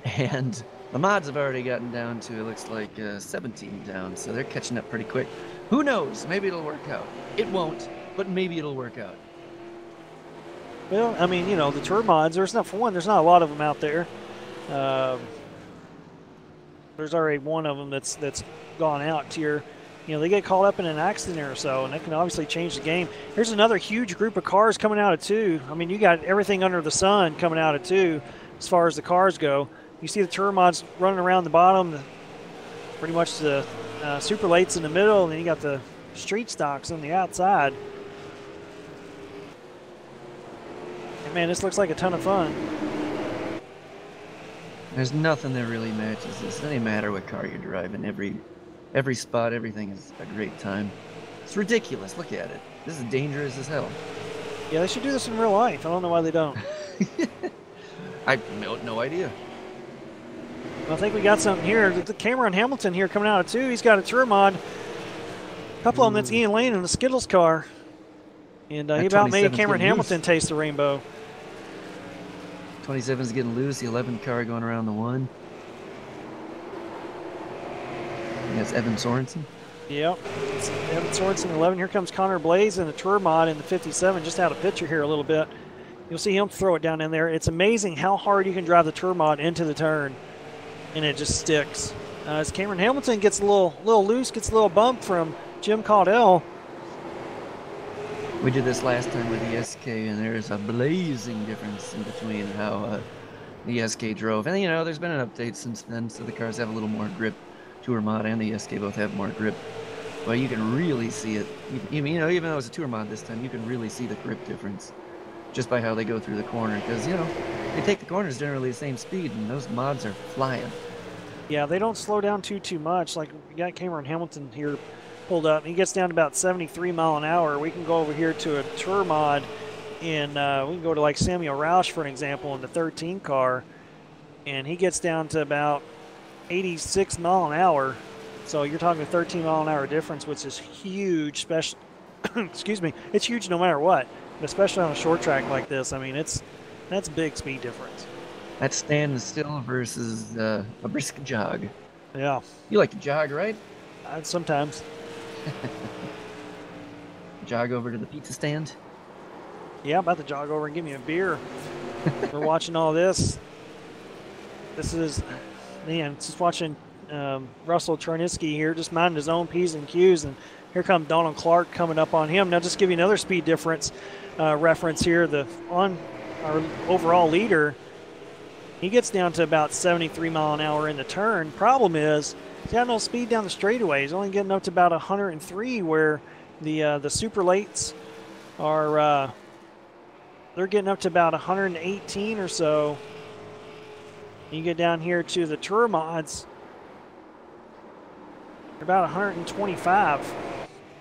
and the mods have already gotten down to, it looks like, 17 down, so they're catching up pretty quick. Who knows? Maybe it'll work out. It won't, but maybe it'll work out. Well, I mean, you know, the tour mods, there's not a lot of them out there. There's already one of them that's gone out to your, you know, they get caught up in an accident or so, and that can obviously change the game. Here's another huge group of cars coming out of 2. I mean, you got everything under the sun coming out of 2 as far as the cars go. You see the tour mods running around the bottom, pretty much the super lates in the middle, and then you got the street stocks on the outside. And man, this looks like a ton of fun. There's nothing that really matches this. It doesn't matter what car you're driving. Every spot, everything is a great time. It's ridiculous. Look at it. This is dangerous as hell. Yeah, they should do this in real life. I don't know why they don't. I no idea. I think we got something here. The Cameron Hamilton here coming out of 2. He's got a tour mod. A couple of them, that's Ian Lane in the Skittles car. And he about made Cameron Hamilton taste the rainbow. 27's getting loose. The 11 car going around the 1. And that's Evan Sorensen. Yep. It's Evan Sorensen, 11. Here comes Connor Blaze in the tour mod in the 57. Just out of picture here a little bit. You'll see him throw it down in there. It's amazing how hard you can drive the tour mod into the turn. And it just sticks. As Cameron Hamilton gets a little loose, gets a little bump from Jim Caudell. We did this last time with the SK, and there's a blazing difference in between how the SK drove. And, you know, there's been an update since then, so the cars have a little more grip. Tour mod and the SK both have more grip. But you can really see it. You know, even though it's a tour mod this time, you can really see the grip difference just by how they go through the corner. Because, you know, they take the corners generally the same speed, and those mods are flying. Yeah, they don't slow down too much. Like, we got Cameron Hamilton here pulled up. He gets down to about 73 mile an hour. We can go over here to a tour mod, and we can go to like Samuel Roush, for an example, in the 13 car, and he gets down to about 86 mile an hour. So you're talking a 13 mile an hour difference, which is huge. Especially, excuse me, it's huge no matter what, but especially on a short track like this. I mean, that's a big speed difference. That's standing still versus a brisk jog. Yeah. You like to jog, right? Sometimes. Jog over to the pizza stand? Yeah, I'm about to jog over and give me a beer. We're watching all this. This is, man, just watching Russell Charnisky here, just minding his own P's and Q's. And here comes Donald Clark coming up on him. Now, just give you another speed difference reference here. On our overall leader, he gets down to about 73 mile an hour in the turn. Problem is, he's got no speed down the straightaway. He's only getting up to about 103, where the super lates are they're getting up to about 118 or so. You get down here to the tour mods, they're about 125.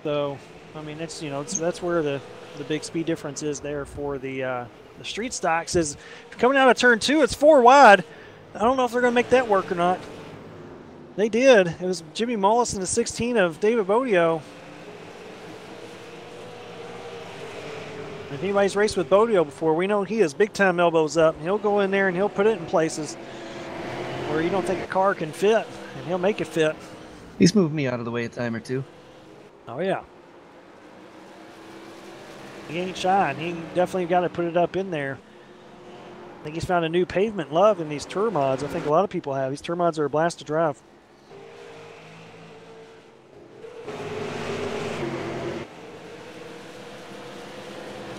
So, I mean, that's, you know, that's where the big speed difference is there for the street stocks. Is coming out of turn 2, it's 4 wide. I don't know if they're going to make that work or not. They did. It was Jimmy Mullis in the 16 of David Bodio. If anybody's raced with Bodio before, we know he has big-time elbows up. He'll go in there and he'll put it in places where you don't think a car can fit, and he'll make it fit. He's moved me out of the way a time or two. Oh, yeah. He ain't shy, and he definitely got to put it up in there. I think he's found a new pavement love in these tour mods. I think a lot of people have. These tour mods are a blast to drive.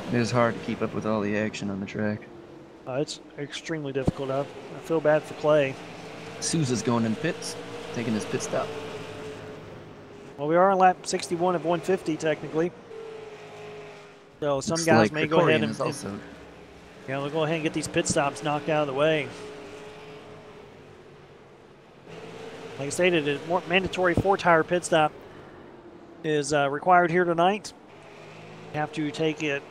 It is hard to keep up with all the action on the track. It's extremely difficult. I feel bad for Clay. Sousa's going in pits, taking his pit stop. Well, we are on lap 61 of 150, technically. So some Looks guys like may go ahead and also. Yeah, we'll go ahead and get these pit stops knocked out of the way. Like I stated, a mandatory 4-tire pit stop is required here tonight. You have to take it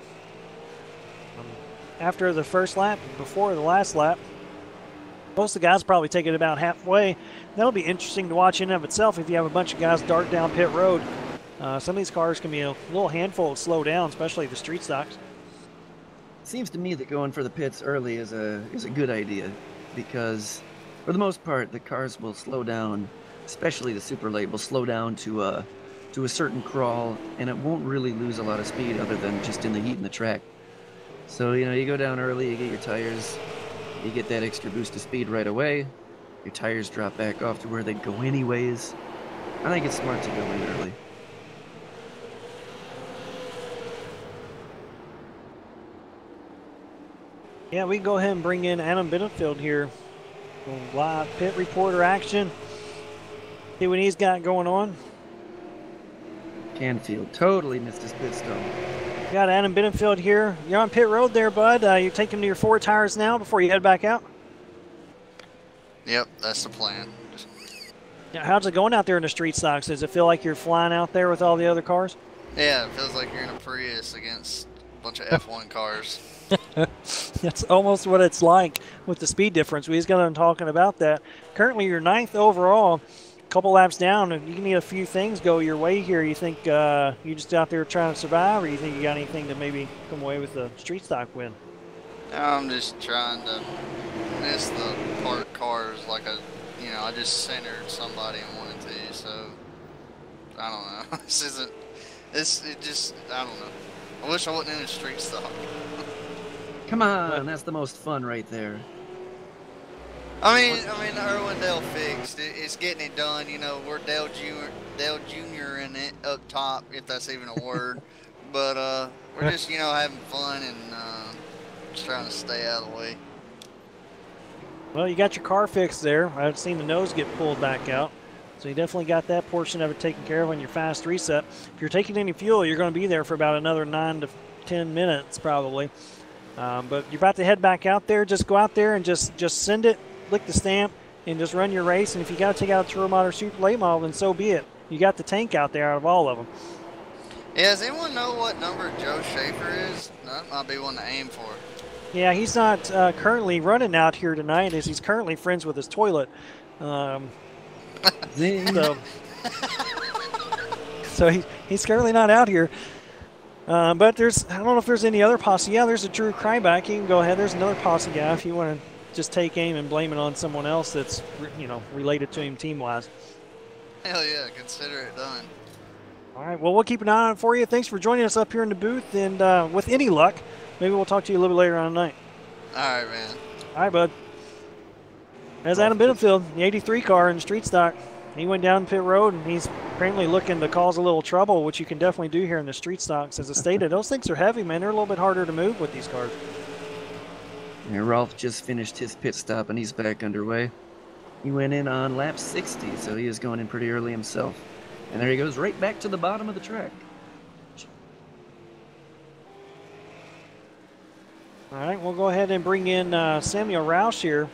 after the first lap, before the last lap. Most of the guys probably take it about halfway. That'll be interesting to watch in and of itself if you have a bunch of guys dart down pit road. Some of these cars can be a little handful of slow down, especially the street stocks. Seems to me that going for the pits early is a good idea, because for the most part the cars will slow down, especially the super late will slow down to a certain crawl, and it won't really lose a lot of speed other than just in the heat in the track. So, you know, you go down early, you get your tires, you get that extra boost of speed right away, your tires drop back off to where they'd go anyways. I think it's smart to go in early. Yeah, we can go ahead and bring in Adam Benefield here. Live pit reporter action. See what he's got going on. Canfield totally missed his pit stop. Got Adam Benenfield here. You're on pit road there, bud. You're taking to your 4 tires now before you head back out? Yep, that's the plan. Yeah, how's it going out there in the street stocks? Does it feel like you're flying out there with all the other cars? Yeah, it feels like you're in a Prius against a bunch of F1 cars. That's almost what it's like with the speed difference. We just got on talking about that. Currently, you're 9th overall, a couple laps down, and you need a few things go your way here. You think you're just out there trying to survive, or you think you got anything to maybe come away with a street stock win? I'm just trying to miss the parked cars like I just centered somebody and wanted to, so I don't know. I don't know. I wish I wasn't in a street stock. Come on, that's the most fun right there. I mean, the Irwindale fixed. It's getting it done. We're Dale Jr. in it up top, if that's even a word. But we're just, having fun and just trying to stay out of the way. Well, you got your car fixed there. I've seen the nose get pulled back out. So you definitely got that portion of it taken care of on your fast reset. If you're taking any fuel, you're going to be there for about another 9 to 10 minutes probably. But you're about to head back out there. Just go out there and just send it, lick the stamp, and just run your race. And if you got to take out a Tour Mod or Super Late Model, then so be it. You got the tank out there out of all of them. Yeah, does anyone know what number Joe Schaefer is? That might be one to aim for. Yeah, he's not currently running out here tonight, as he's currently friends with his toilet. So he's currently not out here. But I don't know if there's any other posse. Yeah, there's a Drew Kryback. You can go ahead. There's another posse guy if you want to just take aim and blame it on someone else that's related to him team-wise. Hell yeah, consider it done. All right, well, we'll keep an eye on it for you. Thanks for joining us up here in the booth, and with any luck, maybe we'll talk to you a little bit later on tonight. All right, man. All right, bud. There's Adam Benenfield, the 83 car in the street stock. He went down pit road, and he's apparently looking to cause a little trouble, which you can definitely do here in the street stocks. As I stated, those things are heavy, man. They're a little bit harder to move with these cars. Yeah, Ralph just finished his pit stop, and he's back underway. He went in on lap 60, so he is going in pretty early himself. And there he goes, right back to the bottom of the track. All right, we'll go ahead and bring in Samuel Roush here,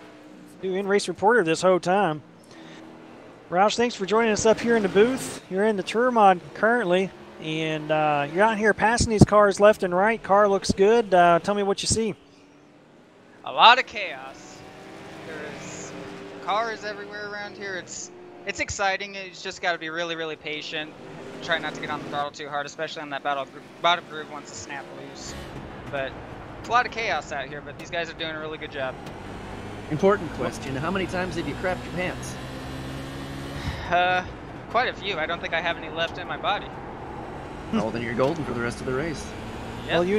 new in-race reporter this whole time. Roush, thanks for joining us up here in the booth. You're in the Tour Mod currently, and you're out here passing these cars left and right. Car looks good. Tell me what you see. A lot of chaos. There's cars everywhere around here. It's exciting. It's just got to be really, really patient. Try not to get on the throttle too hard, especially on that bottom groove once the snap loose. But it's a lot of chaos out here, but these guys are doing a really good job. Important question. How many times have you crapped your pants? Quite a few. I don't think I have any left in my body. Well, then you're golden for the rest of the race. Yep. Well, you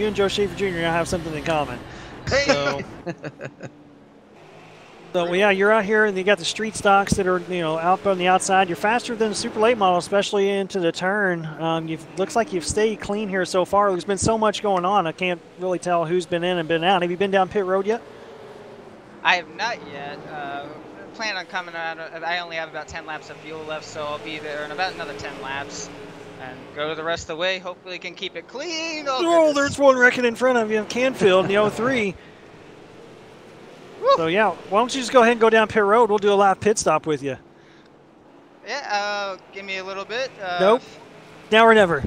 and Joe Schaefer Jr. now have something in common. Hey! So yeah, you're out here and you got the street stocks that are out on the outside. You're faster than the Super Late Model, especially into the turn. Looks like you've stayed clean here so far. There's been so much going on. I can't really tell who's been in and been out. Have you been down pit road yet? I have not yet. Plan on coming out. I only have about 10 laps of fuel left, so I'll be there in about another 10 laps and go the rest of the way. Hopefully, can keep it clean. Oh, there's one wrecking in front of you, Canfield in the 03. So yeah, why don't you just go ahead and go down pit road? We'll do a live pit stop with you. Yeah, give me a little bit. Nope. Now or never.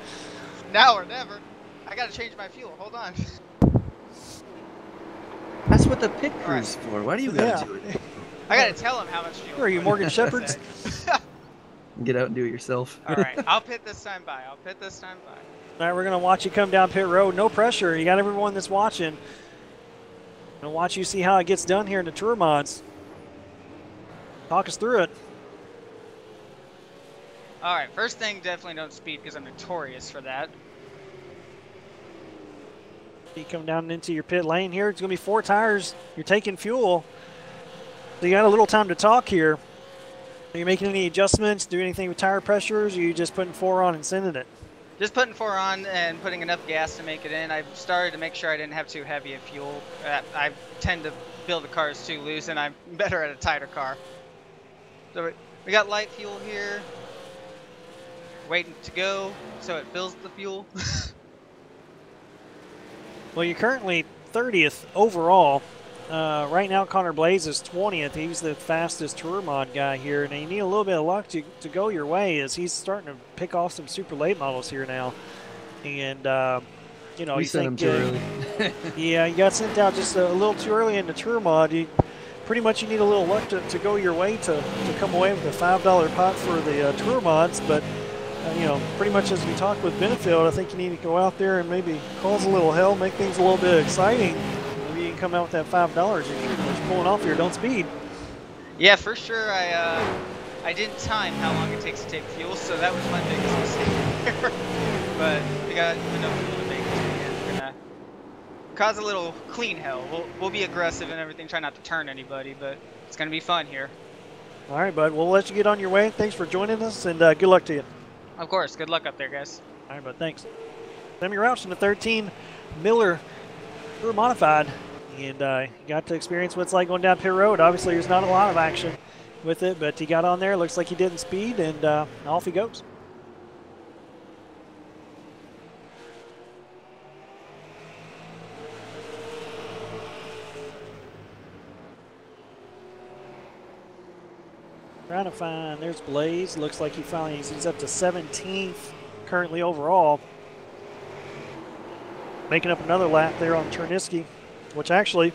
Now or never. I gotta change my fuel. Hold on. That's what the pit crew's for. Why do you gotta do it? I gotta tell him how much fuel. Who are you, Morgan Shepherds? Get out and do it yourself. All right, I'll pit this time by. All right, we're gonna watch you come down pit road. No pressure. You got everyone that's watching. Gonna watch you see how it gets done here in the Tour Mods. Talk us through it. All right, first thing, definitely don't speed because I'm notorious for that. You come down into your pit lane here. It's gonna be 4 tires. You're taking fuel. So you got a little time to talk here. Are you making any adjustments? Do anything with tire pressures? Or are you just putting 4 on and sending it? Just putting 4 on and putting enough gas to make it in. I started to make sure I didn't have too heavy a fuel. I tend to build the cars too loose, and I'm better at a tighter car. So we got light fuel here. Waiting to go, so it fills the fuel. Well, you're currently 30th overall. Right now, Connor Blaze is 20th. He's the fastest tour mod guy here, and you need a little bit of luck to go your way as he's starting to pick off some super late models here now. And, you know, We you sent him think, too early. yeah, you got sent out just a little too early in the tour mod. Pretty much you need a little luck to go your way to come away with a $5 pot for the tour mods. But, you know, pretty much as we talked with Benefield, I think you need to go out there and maybe cause a little hell, make things a little bit exciting. Maybe you can come out with that $5 if you're pulling off here. Don't speed. Yeah, for sure. I didn't time how long it takes to take fuel, so that was my biggest mistake. But we got enough fuel to make it to the end. We're gonna cause a little clean hell. We'll be aggressive and everything, try not to turn anybody, but it's gonna be fun here. All right, bud. We'll let you get on your way. Thanks for joining us, and good luck to you. Of course. Good luck up there, guys. All right, bud. Thanks. Sammy Roush in the 13 Miller Tour Modified, and you got to experience what it's like going down pit road. Obviously, there's not a lot of action with it, but he got on there. Looks like he didn't speed, and off he goes. Trying to find, there's Blaze. Looks like he's up to 17th currently overall. Making up another lap there on Chernisky, which actually,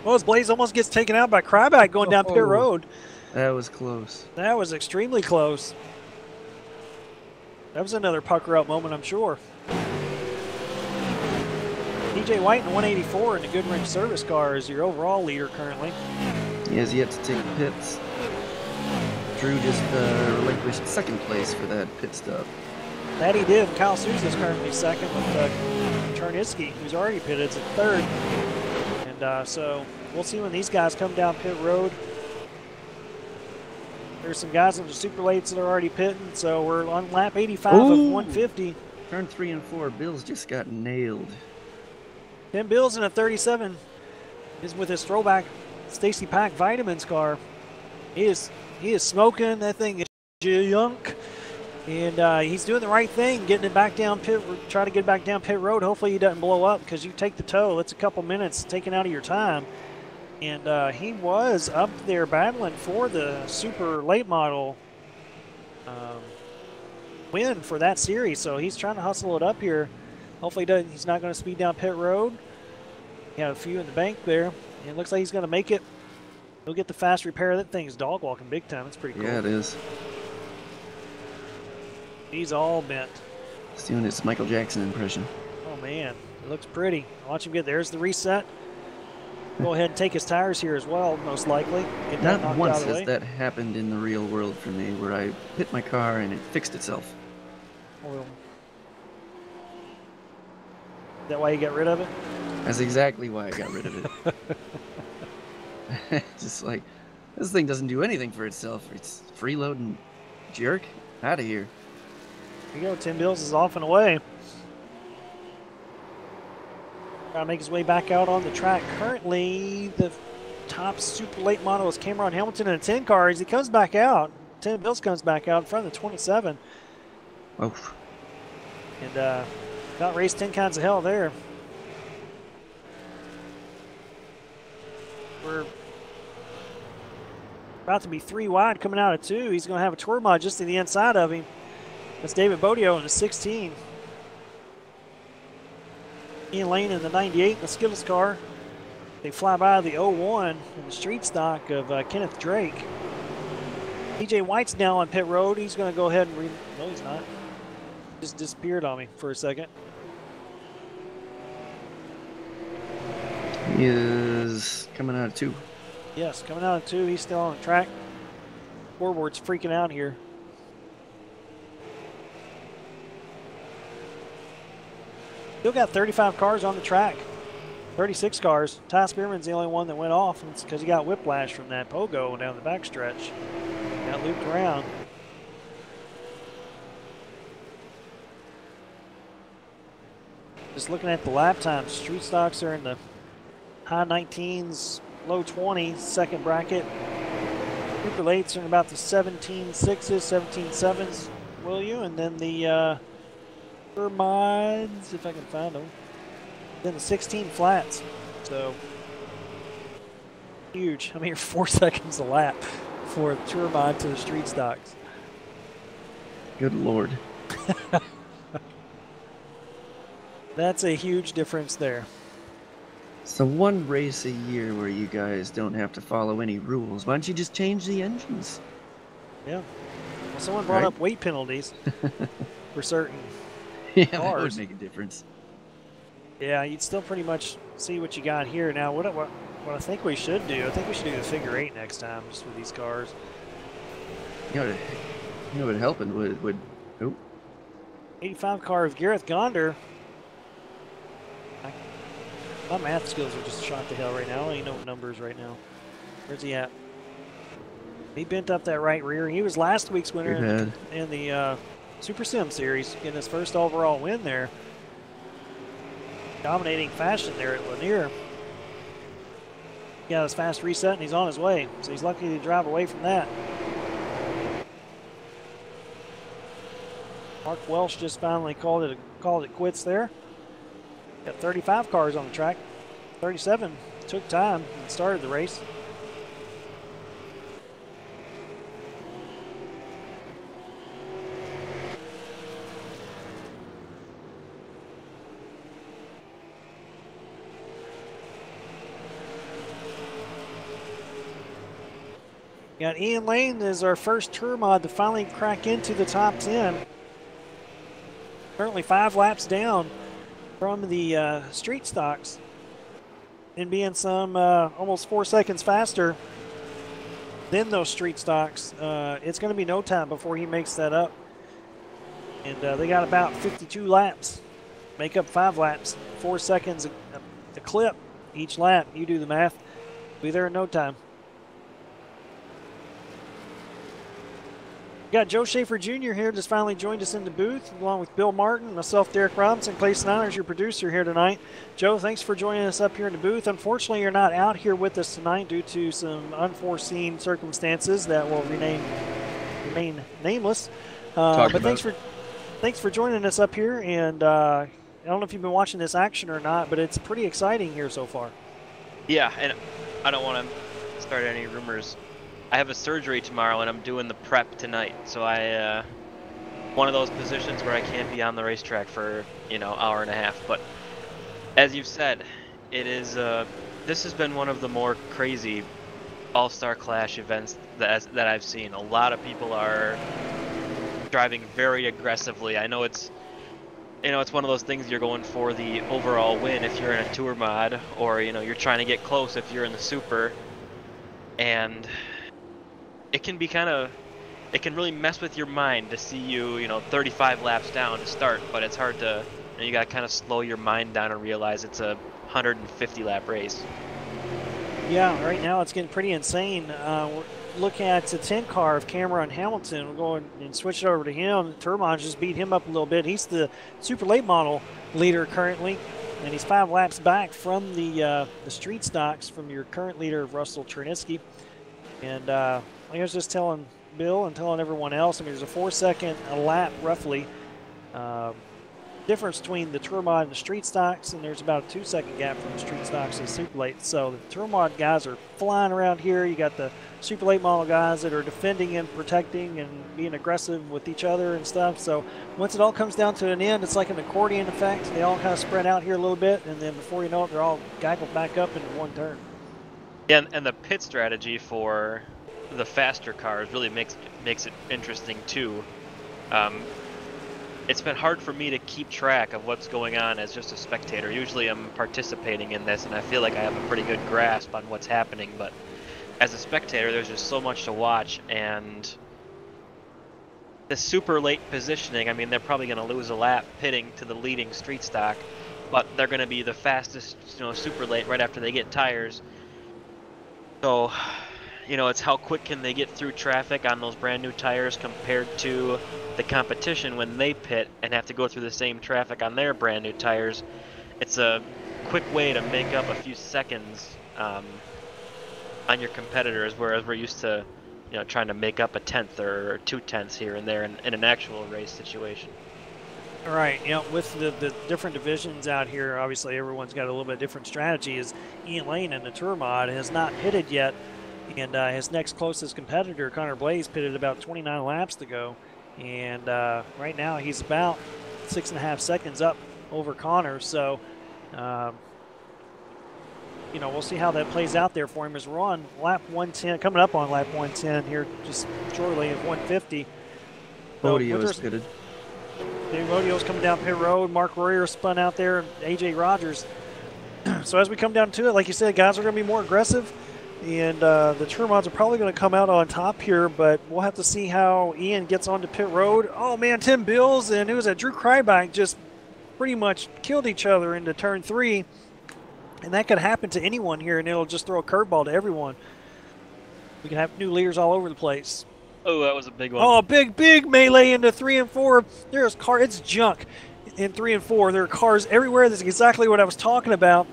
well, as Blaze almost gets taken out by Kryback going down pit road. That was close. That was extremely close. That was another pucker up moment, I'm sure. DJ White in the 184 in the Goodwrench service car is your overall leader currently. He has yet to take the pits. Drew just relinquished second place for that pit stop. That he did. Kyle Sousa's currently second with Chernisky, who's already pitted, at third. And so we'll see when these guys come down pit road. There's some guys in the super lates that are already pitting, so we're on lap 85 of 150. Turn 3 and 4, Bills just got nailed. Tim Bills in a 37 is with his throwback Stacy Pack Vitamins car. He is smoking. That thing is junk. And he's doing the right thing, getting it back down pit, try to get back down pit road. Hopefully he doesn't blow up, because you take the tow, that's a couple minutes taken out of your time. And he was up there battling for the super late model win for that series, so he's trying to hustle it up here. Hopefully he's not going to speed down pit road. He had a few in the bank there. And it looks like he's going to make it. He'll get the fast repair. That thing's dog walking big time. It's pretty cool. Yeah, it is. He's all bent. He's doing his Michael Jackson impression. Oh, man. It looks pretty. Watch him get there. There's the reset. Go ahead and take his tires here as well, most likely. Get that Not knocked once out of the has way. that happened in the real world for me, where I hit my car and it fixed itself. Well, is that why you got rid of it? That's exactly why I got rid of it. Just like, this thing doesn't do anything for itself. It's freeloading jerk. Out of here. There you go. Tim Bills is off and away. Trying to make his way back out on the track. Currently, the top super late model is Cameron Hamilton in a 10 car. As he comes back out, Tim Bills comes back out in front of the 27. Oh. And got raced 10 kinds of hell there. We're about to be 3 wide coming out of 2. He's going to have a tour mod just to the inside of him. That's David Bodio in the 16. Ian Lane in the 98 in the Skittles car. They fly by the 01 in the street stock of Kenneth Drake. DJ White's now on pit road. He's going to go ahead and no, he's not. Just disappeared on me for a second. He is coming out of 2. Yes, coming out of 2. He's still on the track. Scoreboard's freaking out here. Still got 35 cars on the track. 36 cars. Ty Spearman's the only one that went off, and it's because he got whiplash from that pogo down the backstretch. Got looped around. Just looking at the lap times, street stocks are in the high 19s, low 20s, second bracket. Super lates are in about the 17.6s, 17.7s, will you? And then the tour mods, if I can find them. Then the 16 flats. So huge. I mean, 4 seconds a lap for the tour mod to the street stocks. Good Lord. That's a huge difference there. So one race a year where you guys don't have to follow any rules. Why don't you just change the engines? Yeah. Well, someone brought Right. up weight penalties for certain Yeah, that cars. would make a difference. Yeah, you'd still pretty much see what you got here. Now, what I think we should do, I think we should do the figure 8 next time, just with these cars. You know what helping would. Oh, 85 car of Gareth Gonder. My math skills are just shot to hell right now. I don't even know what numbers right now. Where's he at? He bent up that right rear. He was last week's winner in the Super Sim series, getting his first overall win there. Dominating fashion there at Lanier. He got his fast reset and he's on his way. So he's lucky to drive away from that. Mark Welsh just finally called it quits there. Got 35 cars on the track. 37 took time and started the race. Got Ian Lane as our first tour mod to finally crack into the top 10. Currently 5 laps down from the street stocks and being some almost 4 seconds faster than those street stocks. It's going to be no time before he makes that up. And they got about 52 laps. Make up 5 laps, 4 seconds a clip each lap. You do the math. Be there in no time. Got Joe Schaefer Jr. here, just finally joined us in the booth, along with Bill Martin, myself, Derek Robinson, Clayson Honors, your producer here tonight. Joe, thanks for joining us up here in the booth. Unfortunately, you're not out here with us tonight due to some unforeseen circumstances that will remain nameless. But thanks for joining us up here. And I don't know if you've been watching this action or not, but it's pretty exciting here so far. Yeah, and I don't want to start any rumors. I have a surgery tomorrow and I'm doing the prep tonight, so I one of those positions where I can't be on the racetrack for hour and a half. But as you've said, it is this has been one of the more crazy All-Star Clash events that I've seen. A lot of people are driving very aggressively. I know it's one of those things you're going for the overall win if you're in a tour mod, or you're trying to get close if you're in the super, and it can really mess with your mind to see you 35 laps down to start, but it's hard to, you got to kind of slow your mind down and realize it's a 150 lap race. Yeah, right now it's getting pretty insane. We're looking at the 10 car of Cameron Hamilton. We'll go and switch it over to him. Turbine just beat him up a little bit. He's the super late model leader currently, and he's 5 laps back from the street stocks from your current leader, Russell Chernisky. And I was just telling Bill and telling everyone else, I mean, there's a 4 second a lap roughly difference between the tour mod and the street stocks, and there's about a 2 second gap from the street stocks to the super late. So the tour mod guys are flying around here. You got the super late model guys that are defending and protecting and being aggressive with each other and stuff. So once it all comes down to an end, it's like an accordion effect. They all kind of spread out here a little bit, and then before you know it, they're all gaggled back up into one turn. Yeah, and the pit strategy for the faster cars really makes it interesting too. It's been hard for me to keep track of what's going on as just a spectator. Usually I'm participating in this and I feel like I have a pretty good grasp on what's happening, but as a spectator there's just so much to watch. And the super late positioning, I mean, they're probably going to lose a lap pitting to the leading street stock, but they're going to be the fastest super late right after they get tires. So it's how quick can they get through traffic on those brand new tires compared to the competition when they pit and have to go through the same traffic on their brand new tires. It's a quick way to make up a few seconds on your competitors, whereas we're used to trying to make up a tenth or 2 tenths here and there in an actual race situation. All right, with the different divisions out here, obviously everyone's got a little bit different strategy. Is Ian Lane in the Tour Mod has not pitted yet, and his next closest competitor, Connor Blaze, pitted about 29 laps to go, and right now he's about 6.5 seconds up over Connor. So, we'll see how that plays out there for him as we're on lap 110, coming up on lap 110 here just shortly of 150. Bodio is pitted. Dave Bodio's coming down pit road. Mark Royer spun out there. AJ Rogers. So as we come down to it, like you said, guys are going to be more aggressive, and the Tour Mods are probably going to come out on top here, but we'll have to see how Ian gets onto pit road. Oh, man, Tim Bills and who was that? Drew Kryback just pretty much killed each other into turn 3, and that could happen to anyone here, and it'll just throw a curveball to everyone. We can have new leaders all over the place. Oh, that was a big one. Oh, big melee into 3 and 4. There's it's junk in 3 and 4. There are cars everywhere. That's exactly what I was talking about.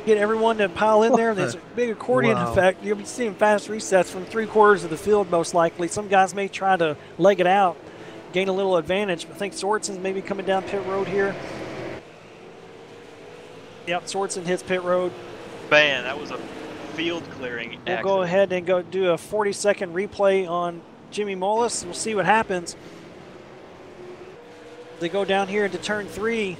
Get everyone to pile in there. There's a big accordion effect. You'll be seeing fast resets from 3/4 of the field most likely. Some guys may try to leg it out, gain a little advantage. I think Sorensen's maybe coming down pit road here. Yep, Sorensen hits pit road. Man, that was a field clearing accident. We'll go ahead and go do a 40-second replay on Jimmy Mullis. We'll see what happens. They go down here into turn 3,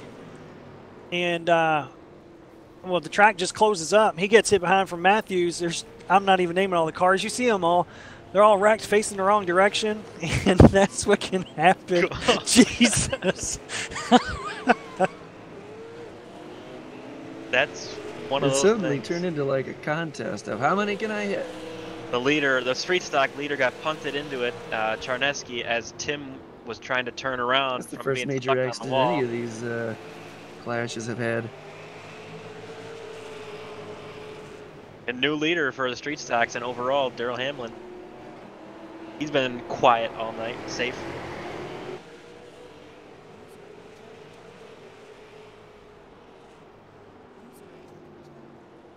and well, the track just closes up. He gets hit behind from Matthews. I'm not even naming all the cars. You see them all. They're all wrecked, facing the wrong direction, and that's what can happen. Jesus. That's one of those suddenly things. turned into like a contest of how many can I hit? The street stock leader got punted into it, Charneski, as Tim was trying to turn around. That's the from first being major stuck on the accident wall. any of these clashes have had. And new leader for the street stocks and overall, Daryl Hamlin. He's been quiet all night, safe.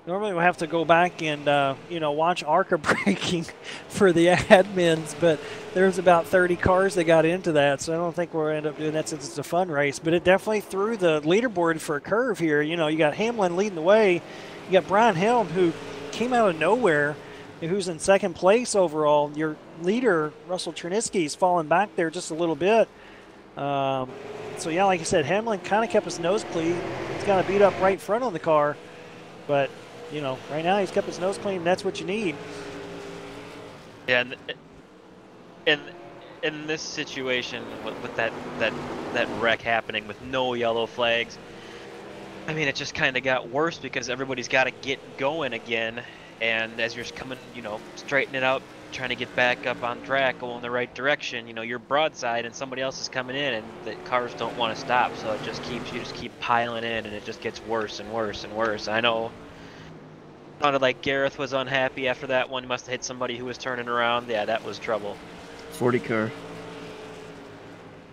Normally we'll have to go back and, watch ARCA braking for the admins, but there's about 30 cars that got into that, so I don't think we'll end up doing that since it's a fun race. But it definitely threw the leaderboard for a curve here. You got Hamlin leading the way. You got Brian Helm, who came out of nowhere, who's in second place overall. Your leader, Russell Chernisky's fallen back there just a little bit. So, yeah, like I said, Hamlin kind of kept his nose clean. He's got to beat up right front on the car, but right now he's kept his nose clean. That's what you need. Yeah, and in this situation with that wreck happening with no yellow flags, I mean, it just kind of got worse because everybody's got to get going again. And as you're coming, straighten it out, trying to get back up on track, go in the right direction, you're broadside and somebody else is coming in and the cars don't want to stop. So it just keep piling in and it just gets worse and worse and worse. I know. Sounded like Gareth was unhappy after that one. He must have hit somebody who was turning around. Yeah, that was trouble. 40 car.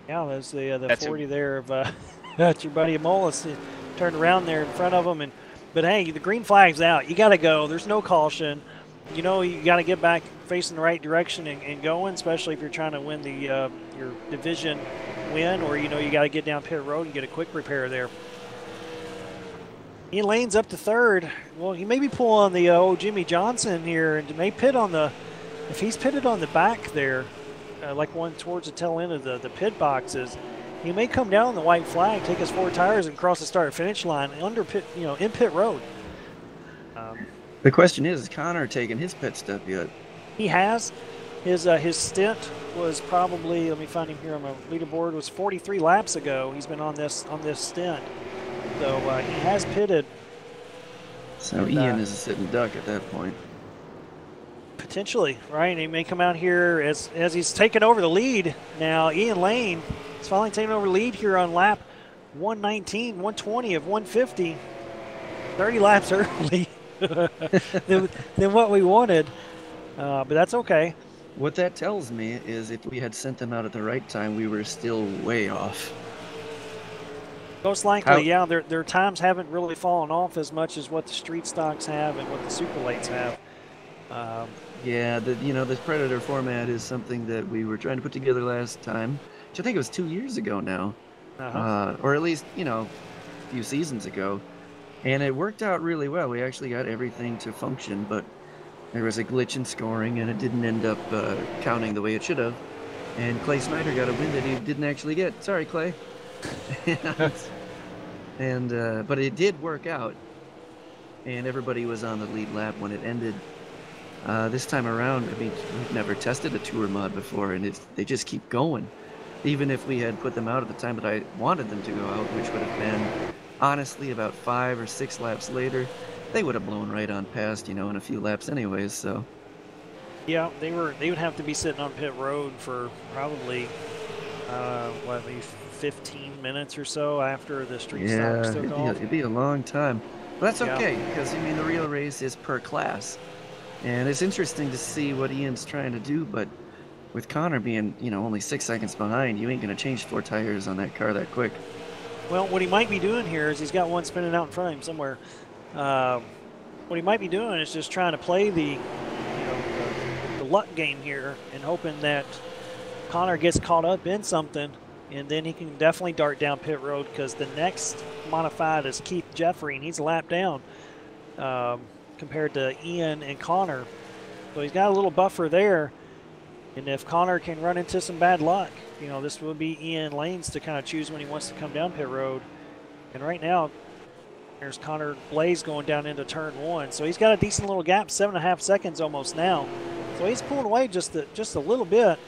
Yeah, there's the 40 there of that's your buddy Mullis. Turned around there in front of him, but hey, the green flag's out. You got to go. There's no caution. You got to get back facing the right direction and going, especially if you're trying to win the your division win, or you got to get down pit road and get a quick repair there. Ian Lane's up to third. Well, he may be pulling the old Jimmy Johnson here, and may pit on if he's pitted on the back there, like one towards the tail end of the pit boxes, he may come down on the white flag, take his 4 tires, and cross the start-finish line under pit, in pit road. The question is Connor taking his pit stop yet? He has. His stint was probably, let me find him here on my leaderboard, was 43 laps ago. He's been on this stint. So he has pitted. So and, Ian is a sitting duck at that point. Potentially, right? And he may come out here as he's taken over the lead now. Ian Lane is finally taking over the lead here on lap 119, 120 of 150. 30 laps early than what we wanted, but that's okay. What that tells me is if we had sent them out at the right time, we were still way off. Most likely, yeah. Their times haven't really fallen off as much as what the street stocks have and what the super lates have. Yeah, this Predator format is something that we were trying to put together last time. which I think it was 2 years ago now, or at least, you know, a few seasons ago. And it worked out really well. We actually got everything to function, but there was a glitch in scoring, and it didn't end up counting the way it should have. And Clay Snyder got a win that he didn't actually get. Sorry, Clay. But it did work out, and everybody was on the lead lap when it ended. This time around, I mean, we've never tested a tour mod before, and they just keep going. Even if we had put them out at the time that I wanted them to go out, which would have been, honestly, about 5 or 6 laps later, they would have blown right on past, you know, in a few laps anyways, so. Yeah, they would have to be sitting on pit road for probably, maybe 15 minutes or so after the street stocks took off. It'd be a long time. But that's okay, because, I mean, the real race is per class. And it's interesting to see what Ian's trying to do, but with Connor being, you know, only 6 seconds behind, you ain't going to change 4 tires on that car that quick. Well, what he might be doing here is he's got one spinning out in front of him somewhere. What he might be doing is just trying to play the luck game here and hoping that Connor gets caught up in something, and then he can definitely dart down pit road, because the next modified is Keith Jeffrey, and he's a lap down compared to Ian and Connor. So he's got a little buffer there, and if Connor can run into some bad luck, you know, this would be Ian Lanes to kind of choose when he wants to come down pit road. And right now, there's Connor Blaze going down into turn 1. So he's got a decent little gap, 7.5 seconds almost now. So he's pulling away just a little bit,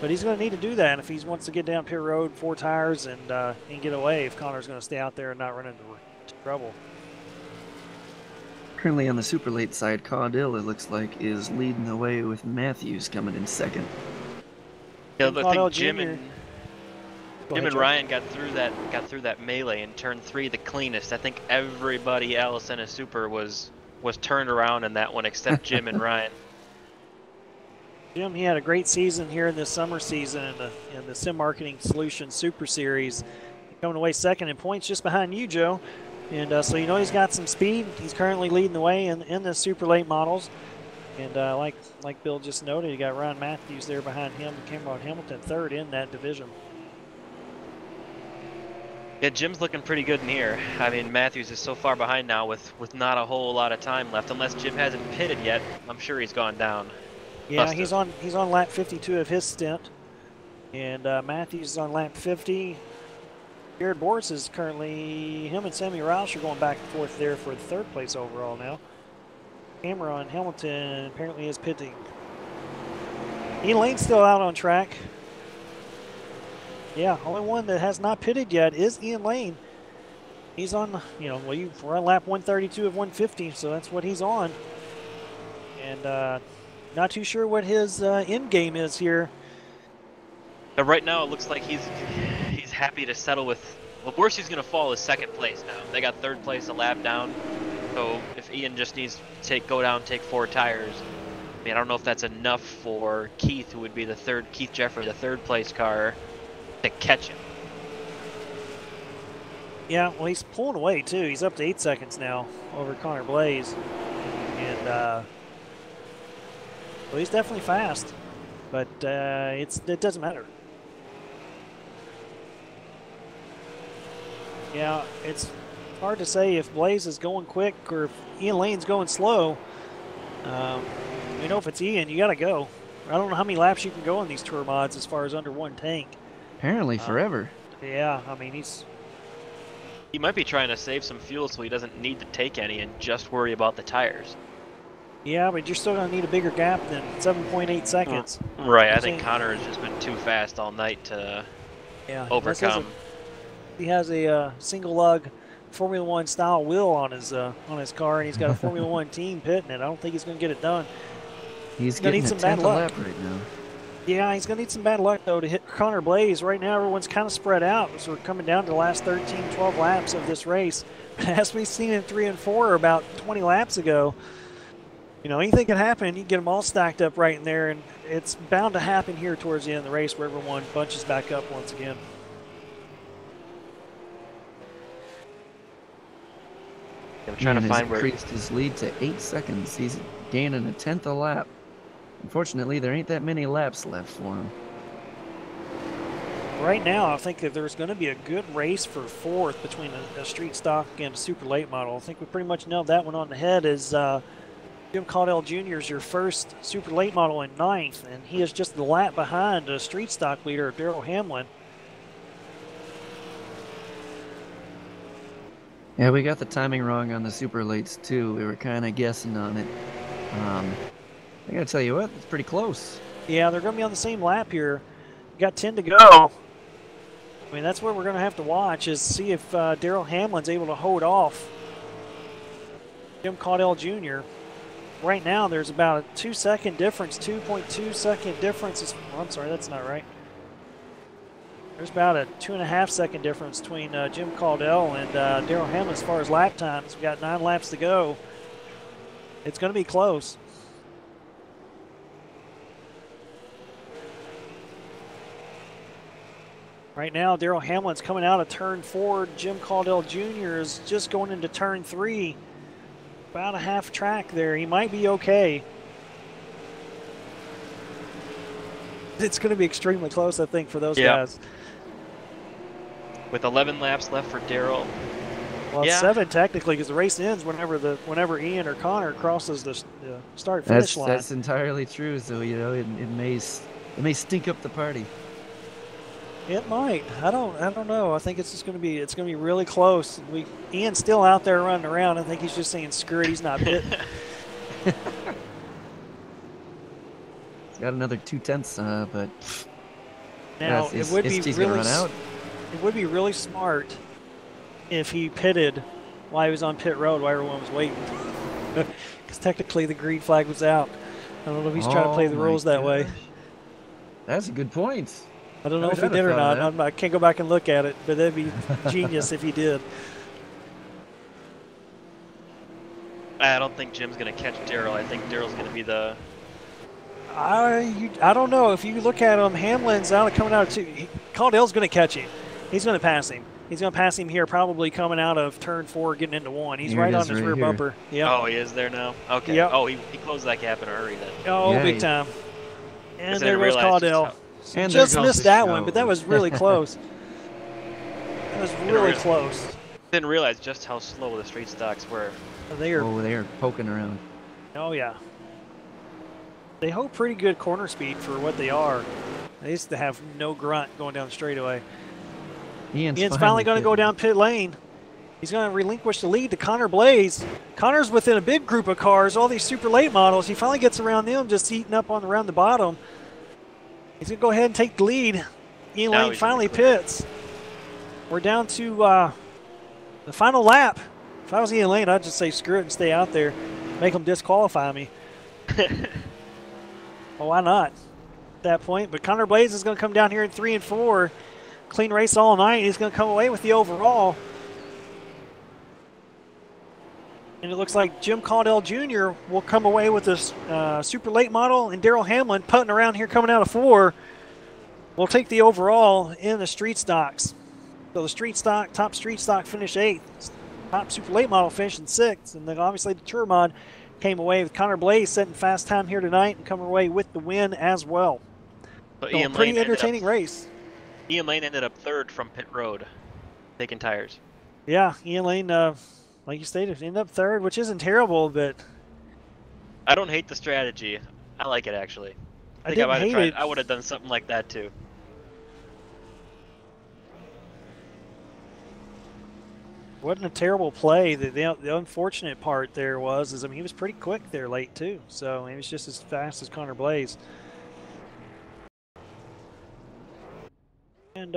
but he's going to need to do that if he wants to get down pit road, 4 tires, and get away if Connor's going to stay out there and not run into trouble. Currently on the super late side, Caudill, it looks like, is leading the way with Matthews coming in second. Yeah, I think Jim and Ryan got through that melee in turn 3 the cleanest. I think everybody else in a super was turned around in that one except Jim and Ryan. Jim, he had a great season here in this summer season in the Sim Marketing Solutions Super Series. Coming away second in points just behind you, Joe. And so you know he's got some speed. He's currently leading the way in the super late models. And like Bill just noted, you got Ryan Matthews there behind him, Cameron Hamilton third in that division. Yeah, Jim's looking pretty good in here. I mean, Matthews is so far behind now with not a whole lot of time left. Unless Jim hasn't pitted yet, I'm sure he's gone down. Yeah, he's on lap 52 of his stint, and Matthews is on lap 50. Jared Boris is currently, him and Sammy Roush are going back and forth there for the 3rd place overall now. Cameron Hamilton apparently is pitting. Ian Lane's still out on track. Yeah, only one that has not pitted yet is Ian Lane. He's on, we're on lap 132 of 150, so that's what he's on. And not too sure what his end game is here. Right now, it looks like he's happy to settle with. Well, worst he's going to fall is 2nd place now. They got 3rd place, a lap down. So if Ian just needs to go down, take 4 tires. I mean, I don't know if that's enough for Keith, who would be Keith Jeffrey, the 3rd place car, to catch him. Yeah, well, he's pulling away too. He's up to 8 seconds now over Connor Blaze, and well, he's definitely fast, but it doesn't matter. Yeah, it's hard to say if Blaze is going quick or if Ian Lane's going slow. You know, if it's Ian, you got to go. I don't know how many laps you can go on these tour mods as far as under 1 tank. Apparently forever. Yeah, I mean, he might be trying to save some fuel so he doesn't need to take any and just worry about the tires. Yeah, but you're still going to need a bigger gap than 7.8 seconds. Right, I think Connor has just been too fast all night to overcome. He has a single lug Formula One style wheel on his car, and he's got a Formula One team pitting it. I don't think he's going to get it done. He's going to need some bad luck right now. Yeah, he's going to need some bad luck, though, to hit Connor Blaze. Right now, everyone's kind of spread out, so we're coming down to the last 13, 12 laps of this race. As we've seen in 3 and 4 about 20 laps ago, anything can happen. You get them all stacked up right in there, and it's bound to happen here towards the end of the race where everyone bunches back up once again. I'm trying to find where increased his lead to 8 seconds. He's gaining a 10th a lap. Unfortunately, there ain't that many laps left for him. right now, I think that there's going to be a good race for fourth between a street stock and a super late model. I think we pretty much nailed that one on the head. As Jim Caudell Jr. is your first super late model in ninth, and he is just the lap behind the street stock leader, Darrell Hamlin. Yeah, we got the timing wrong on the super lates too. We were kind of guessing on it. I gotta tell you what, it's pretty close. Yeah, they're going to be on the same lap here. Got 10 to go. I mean, that's what we're going to have to watch, is see if Darrell Hamlin's able to hold off Jim Caudell Jr. Right now, there's about a 2-second difference, 2.2 second difference. Oh, I'm sorry, that's not right. There's about a 2.5 second difference between Jim Caudell and Darrell Hamlin as far as lap times. We've got 9 laps to go. It's going to be close. Right now, Darrell Hamlin's coming out of turn 4. Jim Caudell Jr. is just going into turn 3. About a half track there. He might be okay. It's going to be extremely close, I think, for those guys. With 11 laps left for Darrell. Well, 7 technically, because the race ends whenever Ian or Connor crosses the start-finish line. That's entirely true. So you know, it may stink up the party. It might. I don't know. I think it's going to be really close. Ian's still out there running around. I think he's just saying screw it. He's not pitting. He's got another 2/10, but now it would be really smart if he pitted while he was on pit road while everyone was waiting, because technically the green flag was out. I don't know if he's trying to play the rules that way. That's a good point. I don't know if he did or not. I can't go back and look at it, but that'd be genius if he did. I don't think Jim's going to catch Darrell. I think Darrell's going to be the... I don't know. If you look at him, Hamlin's coming out of 2. Caudell's going to catch him. He's going to pass him. He's going to pass him here, probably coming out of turn 4, getting into 1. He's right on his rear bumper. Yep. Oh, he is there now? Okay. Yep. Oh, he closed that gap in a hurry then. Oh, yeah, big time. And there goes Caudell. And just missed that one, but that was really close. That was really close. Didn't realize just how slow the street stocks were. They are poking around. Oh, yeah. They hold pretty good corner speed for what they are. They used to have no grunt going down the straightaway. Ian's finally going to go down pit lane. He's going to relinquish the lead to Connor Blaze. Connor's within a big group of cars, all these super late models. He finally gets around them, just eating up around the bottom. He's going to go ahead and take the lead. Ian Lane finally pits. We're down to the final lap. If I was Ian Lane, I'd just say screw it and stay out there. Make them disqualify me. Well, why not at that point? But Connor Blaze is going to come down here in 3 and 4. Clean race all night. He's going to come away with the overall. And it looks like Jim Caudell Jr. will come away with this super late model, and Darrell Hamlin putting around here coming out of 4 will take the overall in the street stocks. So the top street stock finished 8th. Top super late model finished in 6th. And then obviously the Tour Mod came away with Connor Blaze setting fast time here tonight and coming away with the win as well. But So a pretty entertaining race. Ian Lane ended up 3rd from pit road, taking tires. Yeah, Ian Lane, like you stated, ended up 3rd, which isn't terrible, but I don't hate the strategy. I like it, actually. I didn't hate it. I would have done something like that, too. Wasn't a terrible play. The unfortunate part there was, I mean, he was pretty quick there late, too. So he was just as fast as Connor Blaze. And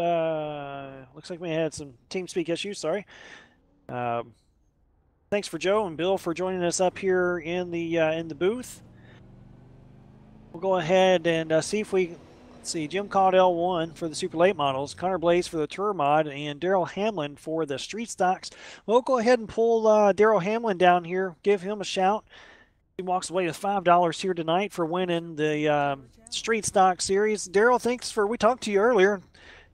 looks like we had some TeamSpeak issues, sorry. Thanks for Joe and Bill for joining us up here in the booth. We'll go ahead and see if we see Jim Caudell won for the super late models, Connor Blaze for the Tour Mod, and Darrell Hamlin for the street stocks. We'll go ahead and pull Darrell Hamlin down here, give him a shout. He walks away with $5 here tonight for winning the street stock series. Darrell, we talked to you earlier.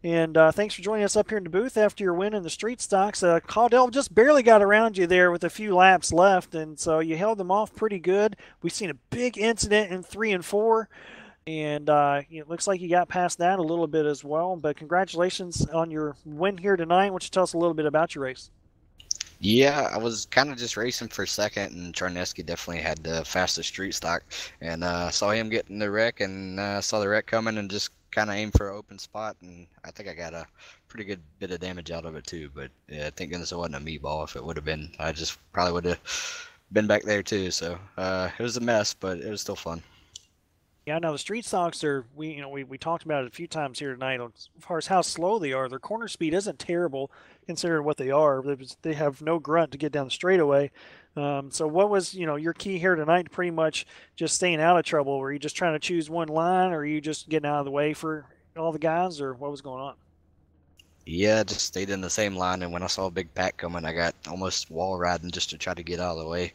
And thanks for joining us up here in the booth after your win in the street stocks. Caudell just barely got around you there with a few laps left, and so you held them off pretty good. We've seen a big incident in 3 and 4, And it looks like you got past that a little bit as well. But congratulations on your win here tonight. Why don't you tell us a little bit about your race? Yeah, I was kind of just racing for second, and Charneski definitely had the fastest street stock. And saw him getting the wreck, and saw the wreck coming, and just kind of aimed for an open spot. And I think I got a pretty good bit of damage out of it too. But yeah, thank goodness it wasn't a meatball. If it would have been, I just probably would have been back there too. So it was a mess, but it was still fun. Yeah, now the street stocks are we talked about it a few times here tonight as far as how slow they are. Their corner speed isn't terrible considering what they are. They have no grunt to get down the straightaway. So what was your key here tonight? Pretty much just staying out of trouble. Were you just trying to choose one line, or are you just getting out of the way for all the guys, or what was going on? Yeah, just stayed in the same line, and when I saw a big pack coming, I got almost wall riding just to try to get out of the way.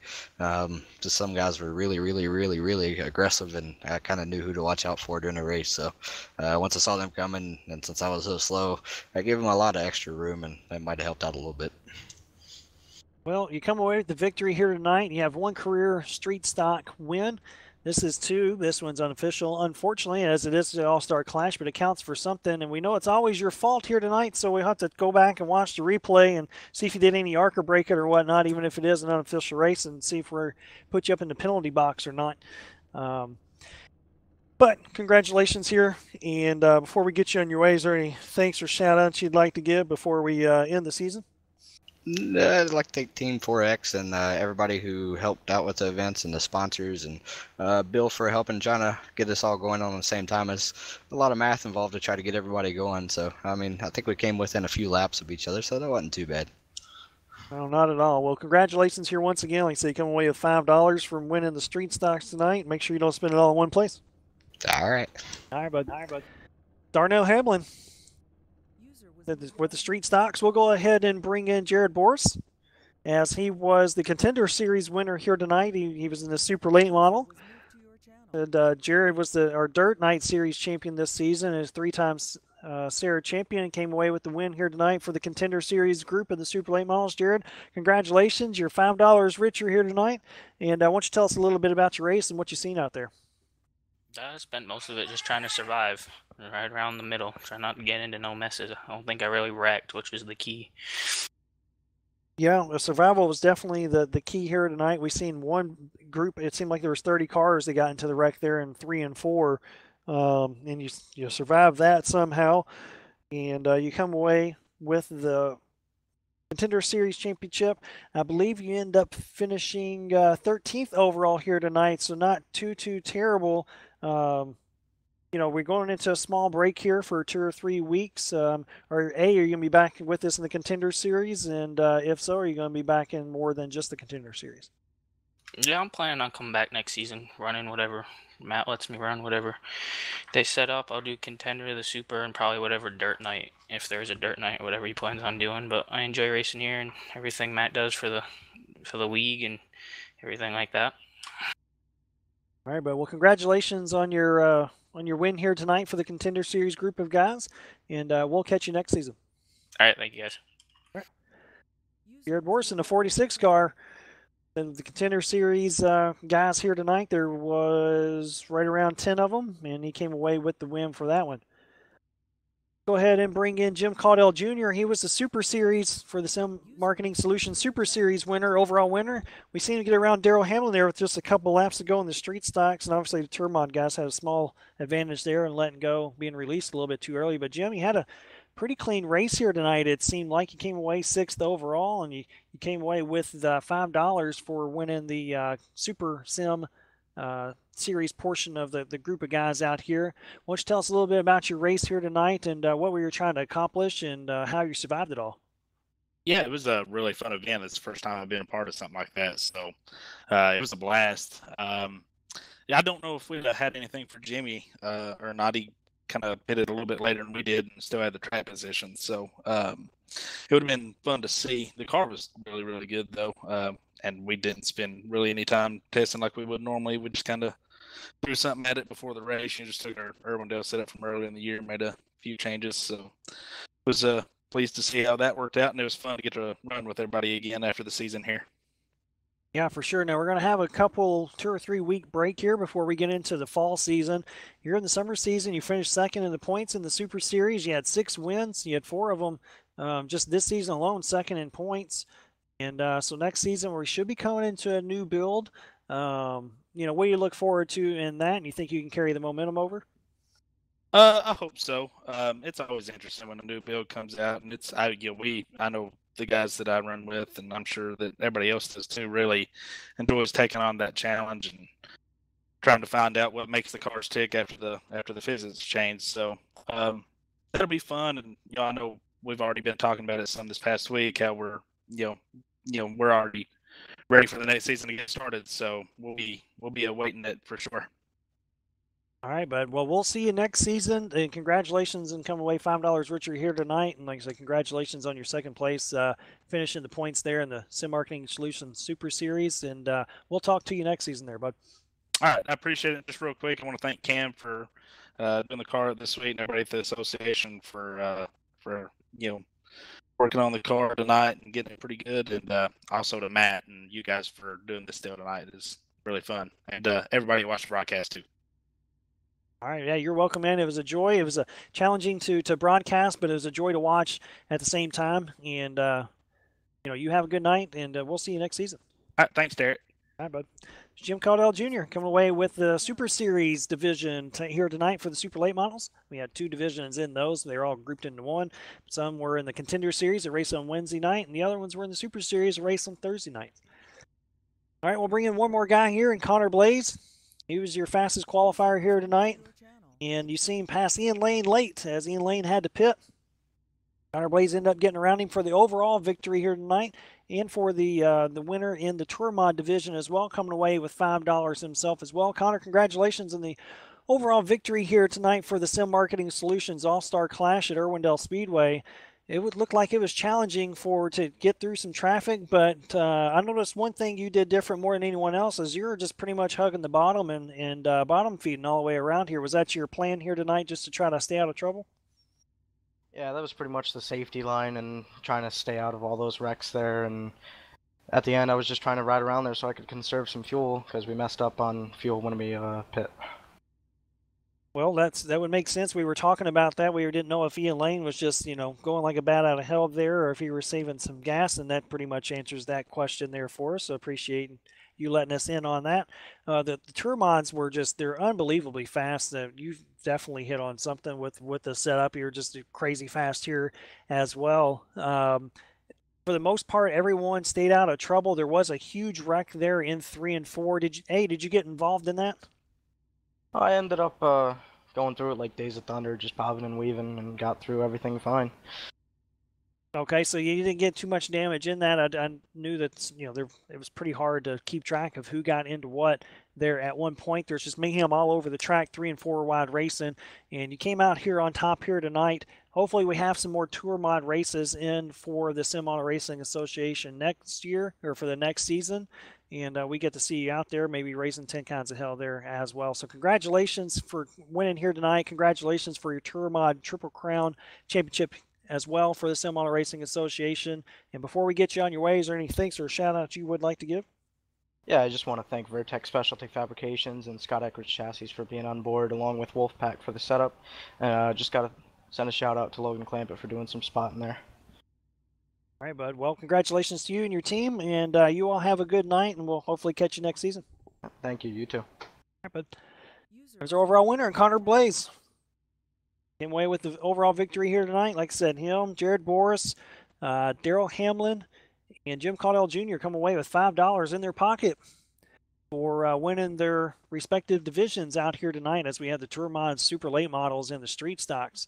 Just some guys were really, really, really, really aggressive, and I kind of knew who to watch out for during the race. So once I saw them coming, and since I was so slow, I gave them a lot of extra room, and that might have helped out a little bit. Well, you come away with the victory here tonight. You have one career street stock win. This is two. This one's unofficial, unfortunately, as it is the All-Star Clash, but it counts for something. And we know it's always your fault here tonight, so we have to go back and watch the replay and see if you did any arc or break it or whatnot, even if it is an unofficial race, and see if we're put you up in the penalty box or not. But congratulations here. And before we get you on your way, is there any thanks or shout-outs you'd like to give before we end the season? I'd like to thank Team 4X and everybody who helped out with the events and the sponsors, and Bill for helping trying to get us all going on at the same time. There's a lot of math involved to try to get everybody going. So, I mean, I think we came within a few laps of each other, so that wasn't too bad. No, not at all. Well, congratulations here once again. Like I say, you come away with $5 from winning the street stocks tonight. Make sure you don't spend it all in one place. All right. All right, bud. Darnell Hamlin. With the street stocks, we'll go ahead and bring in Jared Boris, as he was the Contender Series winner here tonight. He was in the super late model. And Jared was our Dirt Night Series champion this season, and is 3-time SARA champion, and came away with the win here tonight for the Contender Series group of the super late models. Jared, congratulations. You're $5 richer here tonight. And why don't you tell us a little bit about your race and what you've seen out there? I spent most of it just trying to survive, right around the middle. Try not to get into no messes. I don't think I really wrecked, which was the key. Yeah, the survival was definitely the key here tonight. We seen one group. It seemed like there was 30 cars that got into the wreck there in 3 and 4, and you survived that somehow, and you come away with the Contender Series Championship. I believe you end up finishing 13th overall here tonight, so not too terrible. We're going into a small break here for 2 or 3 weeks. Are you going to be back with us in the Contender Series? And if so, are you going to be back in more than just the Contender Series? Yeah, I'm planning on coming back next season, running whatever Matt lets me run, whatever they set up. I'll do Contender, the Super, and probably whatever Dirt Night, if there's a Dirt Night, whatever he plans on doing. But I enjoy racing here and everything Matt does for the league and everything like that. All right, but well, congratulations on your win here tonight for the Contender Series group of guys, and we'll catch you next season. All right, thank you guys. All right. Jared Boris in the 46 car. And the Contender Series guys here tonight, there was right around 10 of them, and he came away with the win for that one. Go ahead and bring in Jim Caudell Jr. He was the Super Series for the Sim Marketing Solutions Super Series winner, overall winner. We seem to get around Daryl Hamlin there with just a couple laps to go in the street stocks, and obviously the Turmod guys had a small advantage there and letting go, being released a little bit too early. But Jim, you had a pretty clean race here tonight. It seemed like you came away 6th overall, and you came away with $5 for winning the Super Sim Series portion of the group of guys out here. Why don't you tell us a little bit about your race here tonight and what we were trying to accomplish and how you survived it all? Yeah, it was a really fun event. It's the first time I've been a part of something like that, so it was a blast. I don't know if we'd have had anything for Jimmy or not. He kind of pitted a little bit later than we did and still had the track position, so it would have been fun to see. The car was really, really good, though, and we didn't spend really any time testing like we would normally. We just kind of threw something at it before the race. You just took our Irwindale setup from earlier in the year and made a few changes, so it was pleased to see how that worked out, and it was fun to get to run with everybody again after the season here. Yeah, for sure. Now we're going to have a 2 or 3 week break here before we get into the fall season. You're in the summer season. You finished second in the points in the Super Series. You had 6 wins. You had 4 of them just this season alone, second in points. And so next season we should be coming into a new build. What do you look forward to in that? And you think you can carry the momentum over? I hope so. It's always interesting when a new build comes out, and I know the guys that I run with, and I'm sure that everybody else does too. Really enjoys taking on that challenge and trying to find out what makes the cars tick after the physics change. So that'll be fun, and I know we've already been talking about it some this past week. How we're we're already ready for the next season to get started. So we'll be awaiting it for sure. All right, bud. Well, we'll see you next season. And congratulations on coming away $5 richer here tonight. And like I said, congratulations on your second place, finishing the points there in the Sim Marketing Solutions Super Series. And we'll talk to you next season there, bud. All right, I appreciate it. Just real quick, I want to thank Cam for doing the car this week, and everybody at the association for working on the car tonight and getting it pretty good, and also to Matt and you guys for doing this deal tonight. It's really fun, and everybody who watched the broadcast too. All right, yeah, you're welcome, man. It was a joy. It was challenging to broadcast, but it was a joy to watch at the same time. And you have a good night, and we'll see you next season. All right, thanks, Derek. All right, bud. Jim Caudill Jr. coming away with the Super Series division here tonight for the Super Late models. We had 2 divisions in those. They're all grouped into one. Some were in the Contender Series that race on Wednesday night, and the other ones were in the Super Series that race on Thursday night. All right, we'll bring in one more guy here in Connor Blaze. He was your fastest qualifier here tonight, and you see him pass Ian Lane late as Ian Lane had to pit. Connor Blaze ended up getting around him for the overall victory here tonight, and for the winner in the Tour Mod division as well, coming away with $5 himself as well. Connor, congratulations on the overall victory here tonight for the Sim Marketing Solutions All-Star Clash at Irwindale Speedway. It would look like it was challenging to get through some traffic, but I noticed one thing you did different more than anyone else is you were just pretty much hugging the bottom and bottom feeding all the way around here. Was that your plan here tonight, just to try to stay out of trouble? Yeah, that was pretty much the safety line and trying to stay out of all those wrecks there. And at the end, I was just trying to ride around there so I could conserve some fuel because we messed up on fuel when we pit. Well, that would make sense. We were talking about that. We didn't know if Ian Lane was just, going like a bat out of hell there, or if he were saving some gas, and that pretty much answers that question there for us. So appreciate you letting us in on that. The Tour mods were they're unbelievably fast. You've definitely hit on something with the setup. You're just crazy fast here as well. For the most part, everyone stayed out of trouble. There was a huge wreck there in 3 and 4. Did you get involved in that? I ended up going through it like Days of Thunder, just bobbing and weaving, and got through everything fine. Okay, so you didn't get too much damage in that. I knew that it was pretty hard to keep track of who got into what there at one point. There's just mayhem all over the track, 3 and 4 wide racing, and you came out here on top here tonight. Hopefully we have some more Tour Mod races in for the Sim Auto Racing Association next year, or for the next season. And we get to see you out there, maybe raising 10 kinds of hell there as well. So congratulations for winning here tonight. Congratulations for your Tour Mod Triple Crown Championship as well for the Sim Auto Racing Association. And before we get you on your way, is there any thanks or shout outs you would like to give? Yeah, I just want to thank Vertex Specialty Fabrications and Scott Eckridge Chassis for being on board, along with Wolfpack for the setup. Just got to send a shout out to Logan Clampett for doing some spotting there. All right, bud. Well, congratulations to you and your team, and you all have a good night, and we'll hopefully catch you next season. Thank you. You too. All right, bud. There's our overall winner, Connor Blaze. Came away with the overall victory here tonight. Like I said, him, Jared Boris, Daryl Hamlin, and Jim Caudill Jr. come away with $5 in their pocket for winning their respective divisions out here tonight, as we had the Tour Mod Super Late models and the Street Stocks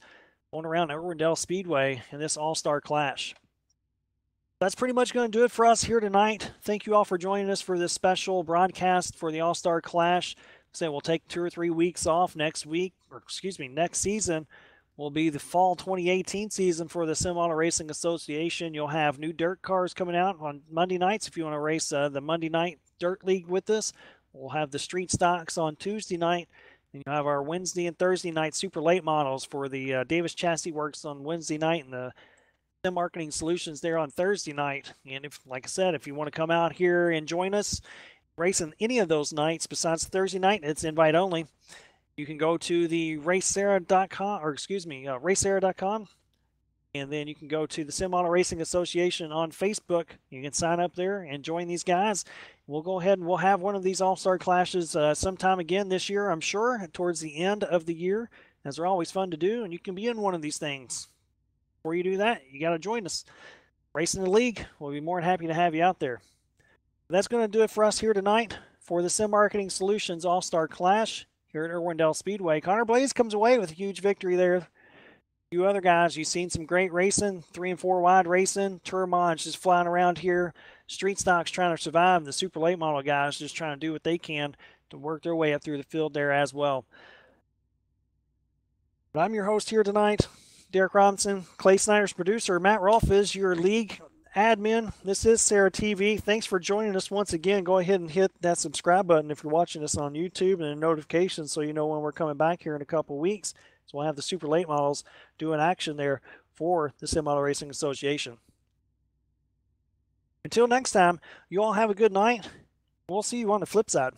going around Irwindale Speedway in this All-Star Clash. That's pretty much going to do it for us here tonight. Thank you all for joining us for this special broadcast for the All-Star Clash. So we'll take 2 or 3 weeks off next season will be the fall 2018 season for the Sim Auto Racing Association. You'll have new dirt cars coming out on Monday nights if you want to race the Monday night Dirt League with us. We'll have the Street Stocks on Tuesday night. And you'll have our Wednesday and Thursday night super late models for the Davis Chassis Works on Wednesday night and the Sim Marketing Solutions there on Thursday night. And if, like I said, if you want to come out here and join us racing any of those nights besides Thursday night, it's invite only. You can go to the racesara.com, or excuse me, racesara.com, and then you can go to the Sim Auto Racing Association on Facebook. You can sign up there and join these guys. We'll go ahead and we'll have one of these All-Star Clashes sometime again this year, I'm sure, towards the end of the year, as they're always fun to do, and you can be in one of these things. Before you do that, you got to join us. Racing the League, we'll be more than happy to have you out there. That's going to do it for us here tonight for the Sim Marketing Solutions All-Star Clash here at Irwindale Speedway. Connor Blaze comes away with a huge victory there. You other guys, you've seen some great racing, 3 and 4 wide racing, Tourmont just flying around here, Street Stock's trying to survive, the super late model guys just trying to do what they can to work their way up through the field there as well. But I'm your host here tonight, Derek Robinson. Clay Snyder's producer. Matt Rolfe is your league admin. This is SARA TV. Thanks for joining us once again. Go ahead and hit that subscribe button if you're watching us on YouTube, and a notification so you know when we're coming back here in a couple weeks. So we'll have the super late models doing action there for the Sim Auto Racing Association. Until next time, you all have a good night. We'll see you on the flip side.